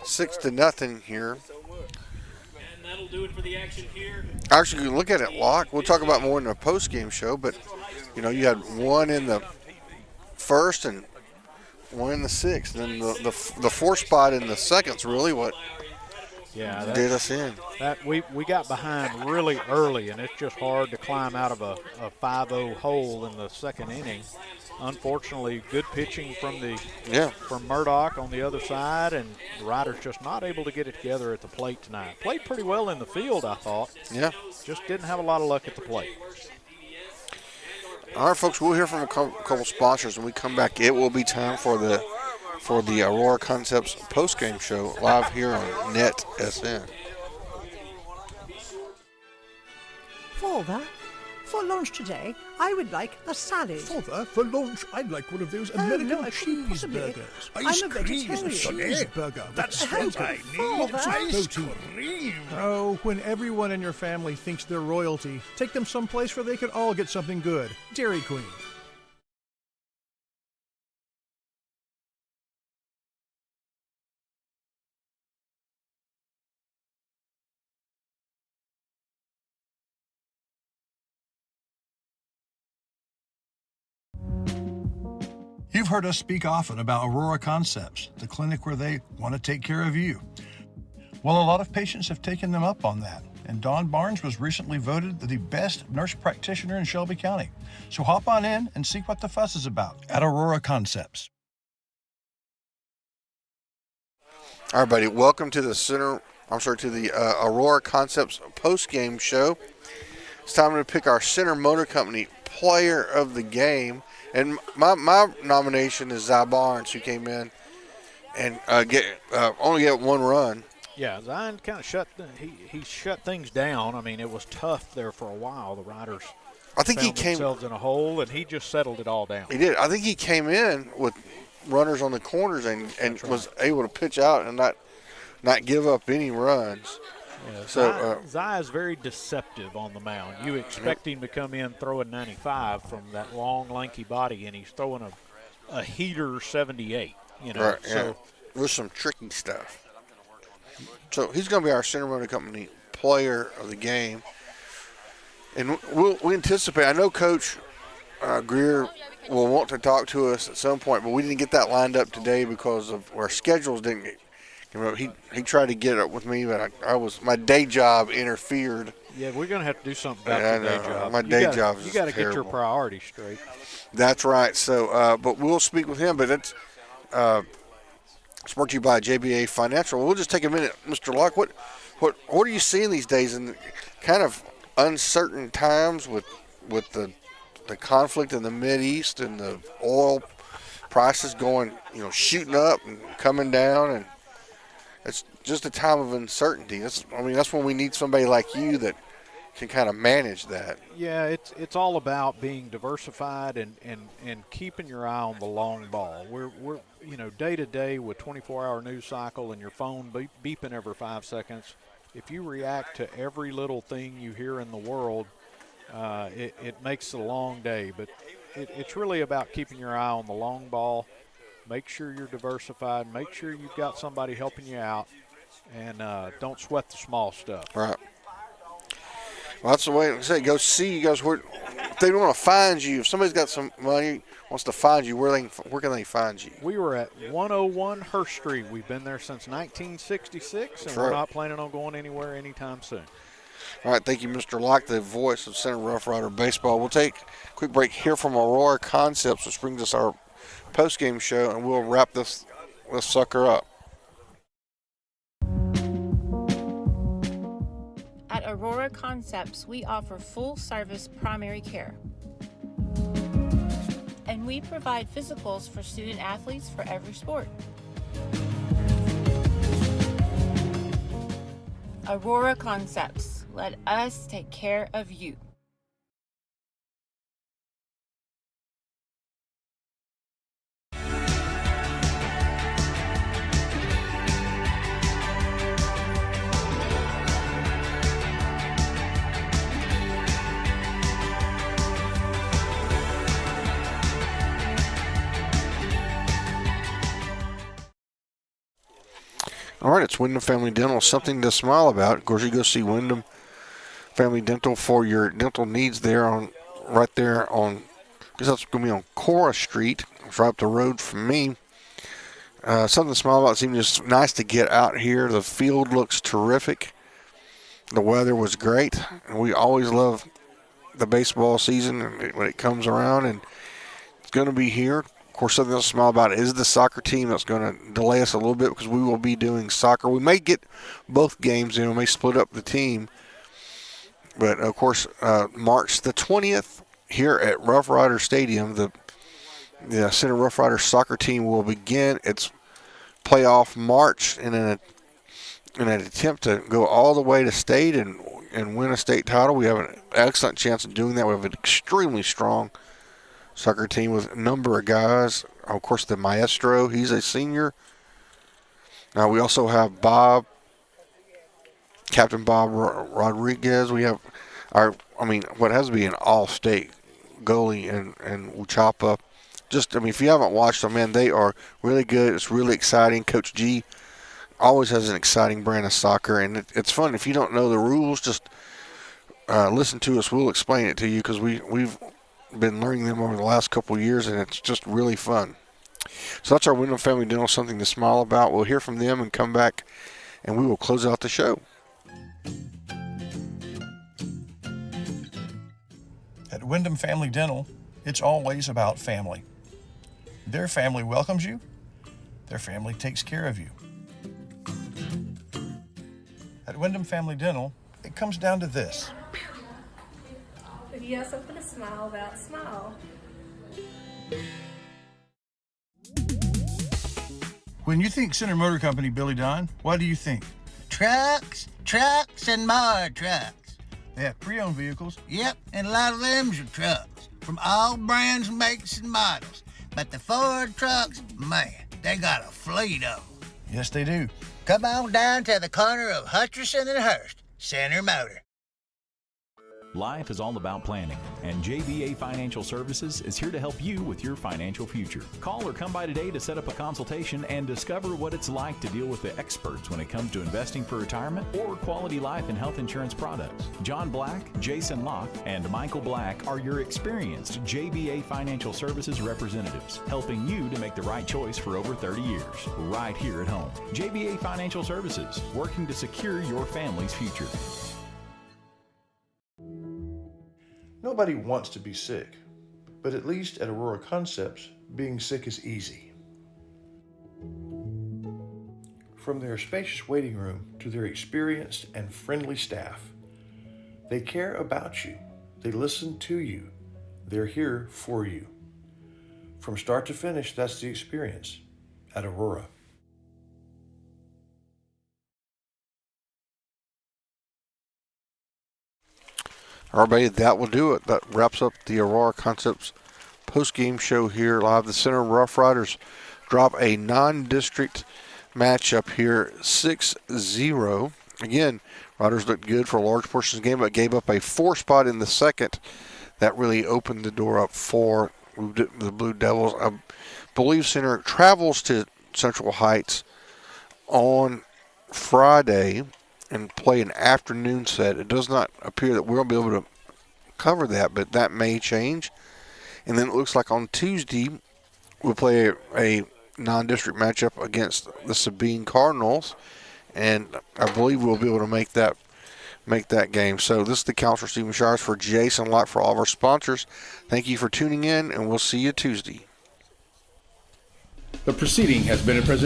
6-0 here. And that'll do it for the action here. Actually, you can look at it, Locke. We'll talk about more in the post-game show, but, you know, you had 1 in the 1st and 1 in the 6th. And then the 4 spot in the 2nd's really what did us in. That we got behind really early, and it's just hard to climb out of a 5-0 hole in the 2nd inning. Unfortunately, good pitching from Murdoch on the other side, and the Riders just not able to get it together at the plate tonight. Played pretty well in the field, I thought. Yeah. Just didn't have a lot of luck at the plate. All right, folks, we'll hear from a couple sponsors when we come back. It will be time for the Aurora Concepts post-game show live here on NETSN. Father, for lunch today, I would like a salad. Father, for lunch, I'd like one of those American cheeseburgers. I'm a vegetarian. Cheeseburger. That's what I need. Father. Protein. Oh, when everyone in your family thinks they're royalty, take them someplace where they can all get something good. Dairy Queen. You've heard us speak often about Aurora Concepts, the clinic where they want to take care of you. Well, a lot of patients have taken them up on that, and Dawn Barnes was recently voted the best nurse practitioner in Shelby County. So hop on in and see what the fuss is about at Aurora Concepts. All right, buddy, welcome to the Aurora Concepts post-game show. It's time to pick our Center Motor Company player of the game. And my nomination is Zy Barnes, who came in and only get 1 run. Yeah, Zion kind of shut things down. I mean, it was tough there for a while. The Riders found themselves in a hole, and he just settled it all down. He did. I think he came in with runners on the corners and was able to pitch out and not give up any runs. Yeah, so Zy is very deceptive on the mound. You expect him to come in throwing 95 from that long, lanky body, and he's throwing a heater 78. You know, right, so with some tricky stuff. So he's going to be our Center Motor Company player of the game, and we anticipate. I know Coach Greer will want to talk to us at some point, but we didn't get that lined up today because of our schedules didn't get. He tried to get it with me, but my day job interfered. Yeah, we're going to have to do something about your day job. My day job is You got to get your terrible. priorities straight. That's right. So, but we'll speak with him. But it's brought to you by JBA Financial. We'll just take a minute, Mr. Locke. What are you seeing these days in kind of uncertain times with the conflict in the Mideast and the oil prices going, shooting up and coming down, and it's just a time of uncertainty. That's when we need somebody like you that can kind of manage that. Yeah, it's all about being diversified and keeping your eye on the long ball. We're day to day with 24-hour news cycle and your phone beeping every 5 seconds. If you react to every little thing you hear in the world, it makes it a long day. But it's really about keeping your eye on the long ball. Make sure you're diversified. Make sure you've got somebody helping you out, and don't sweat the small stuff. Right. Well, that's the way I say. Go see you guys where if they want to find you. If somebody's got some money wants to find you, where can they find you? We were at 101 Hurst Street. We've been there since 1966, and Right. we're not planning on going anywhere anytime soon. All right, thank you, Mr. Locke, the voice of Center Rough Rider Baseball. We'll take a quick break here from Aurora Concepts, which brings us our post-game show, and we'll wrap this sucker up. At Aurora Concepts, we offer full-service primary care. And we provide physicals for student athletes for every sport. Aurora Concepts, let us take care of you. All right, it's Wyndham Family Dental, something to smile about. Of course, you go see Wyndham Family Dental for your dental needs right there on, because that's going to be on Cora Street. It's right up the road from me. Something to smile about. It seemed just nice to get out here. The field looks terrific. The weather was great. And we always love the baseball season when it comes around, and it's going to be here. Of course, something else to smile about is the soccer team. That's going to delay us a little bit because we will be doing soccer. We may get both games in. We may split up the team. But, of course, March the 20th here at Rough Rider Stadium, the Center Rough Rider soccer team will begin its playoff march in an attempt to go all the way to state and win a state title. We have an excellent chance of doing that. We have an extremely strong soccer team with a number of guys. Of course, the maestro, he's a senior. We also have Captain Bob Rodriguez. We have what has to be an all-state goalie and Uchapa. If you haven't watched them, man, they are really good. It's really exciting. Coach G always has an exciting brand of soccer, and it's fun. If you don't know the rules, just listen to us. We'll explain it to you because we've been learning them over the last couple of years, and it's just really fun. So that's our Wyndham Family Dental, something to smile about. We'll hear from them and come back, and we will close out the show. At Wyndham Family Dental, it's always about family. Their family welcomes you. Their family takes care of you. At Wyndham Family Dental, it comes down to this. If you have something to smile about, smile. When you think Center Motor Company, Billy Don, what do you think? Trucks, and more trucks. They have pre-owned vehicles. Yep, and a lot of them's are trucks from all brands, makes, and models. But the Ford trucks, man, they got a fleet of them. Yes, they do. Come on down to the corner of Hutcherson and Hurst, Center Motor. Life is all about planning, and JBA Financial Services is here to help you with your financial future. Call or come by today to set up a consultation and discover what it's like to deal with the experts when it comes to investing for retirement or quality life and health insurance products. John Black, Jason Locke, and Michael Black are your experienced JBA Financial Services representatives, helping you to make the right choice for over 30 years, right here at home. JBA Financial Services, working to secure your family's future. Nobody wants to be sick, but at least at Aurora Concepts, being sick is easy. From their spacious waiting room to their experienced and friendly staff, they care about you, they listen to you, they're here for you. From start to finish, that's the experience at Aurora. Everybody, that will do it. That wraps up the Aurora Concepts post-game show here live. The Center Rough Riders drop a non-district matchup here, 6-0. Again, Riders looked good for a large portion of the game, but gave up a 4 spot in the second. That really opened the door up for the Blue Devils. I believe Center travels to Central Heights on Friday and play an afternoon set. It does not appear that we'll be able to cover that, but that may change. And then it looks like on Tuesday we'll play a non-district matchup against the Sabine Cardinals, and I believe we'll be able to make that game. So this is the Counselor Stephen Shires for Jason Locke for all of our sponsors. Thank you for tuning in, and we'll see you Tuesday. The proceeding has been a presentation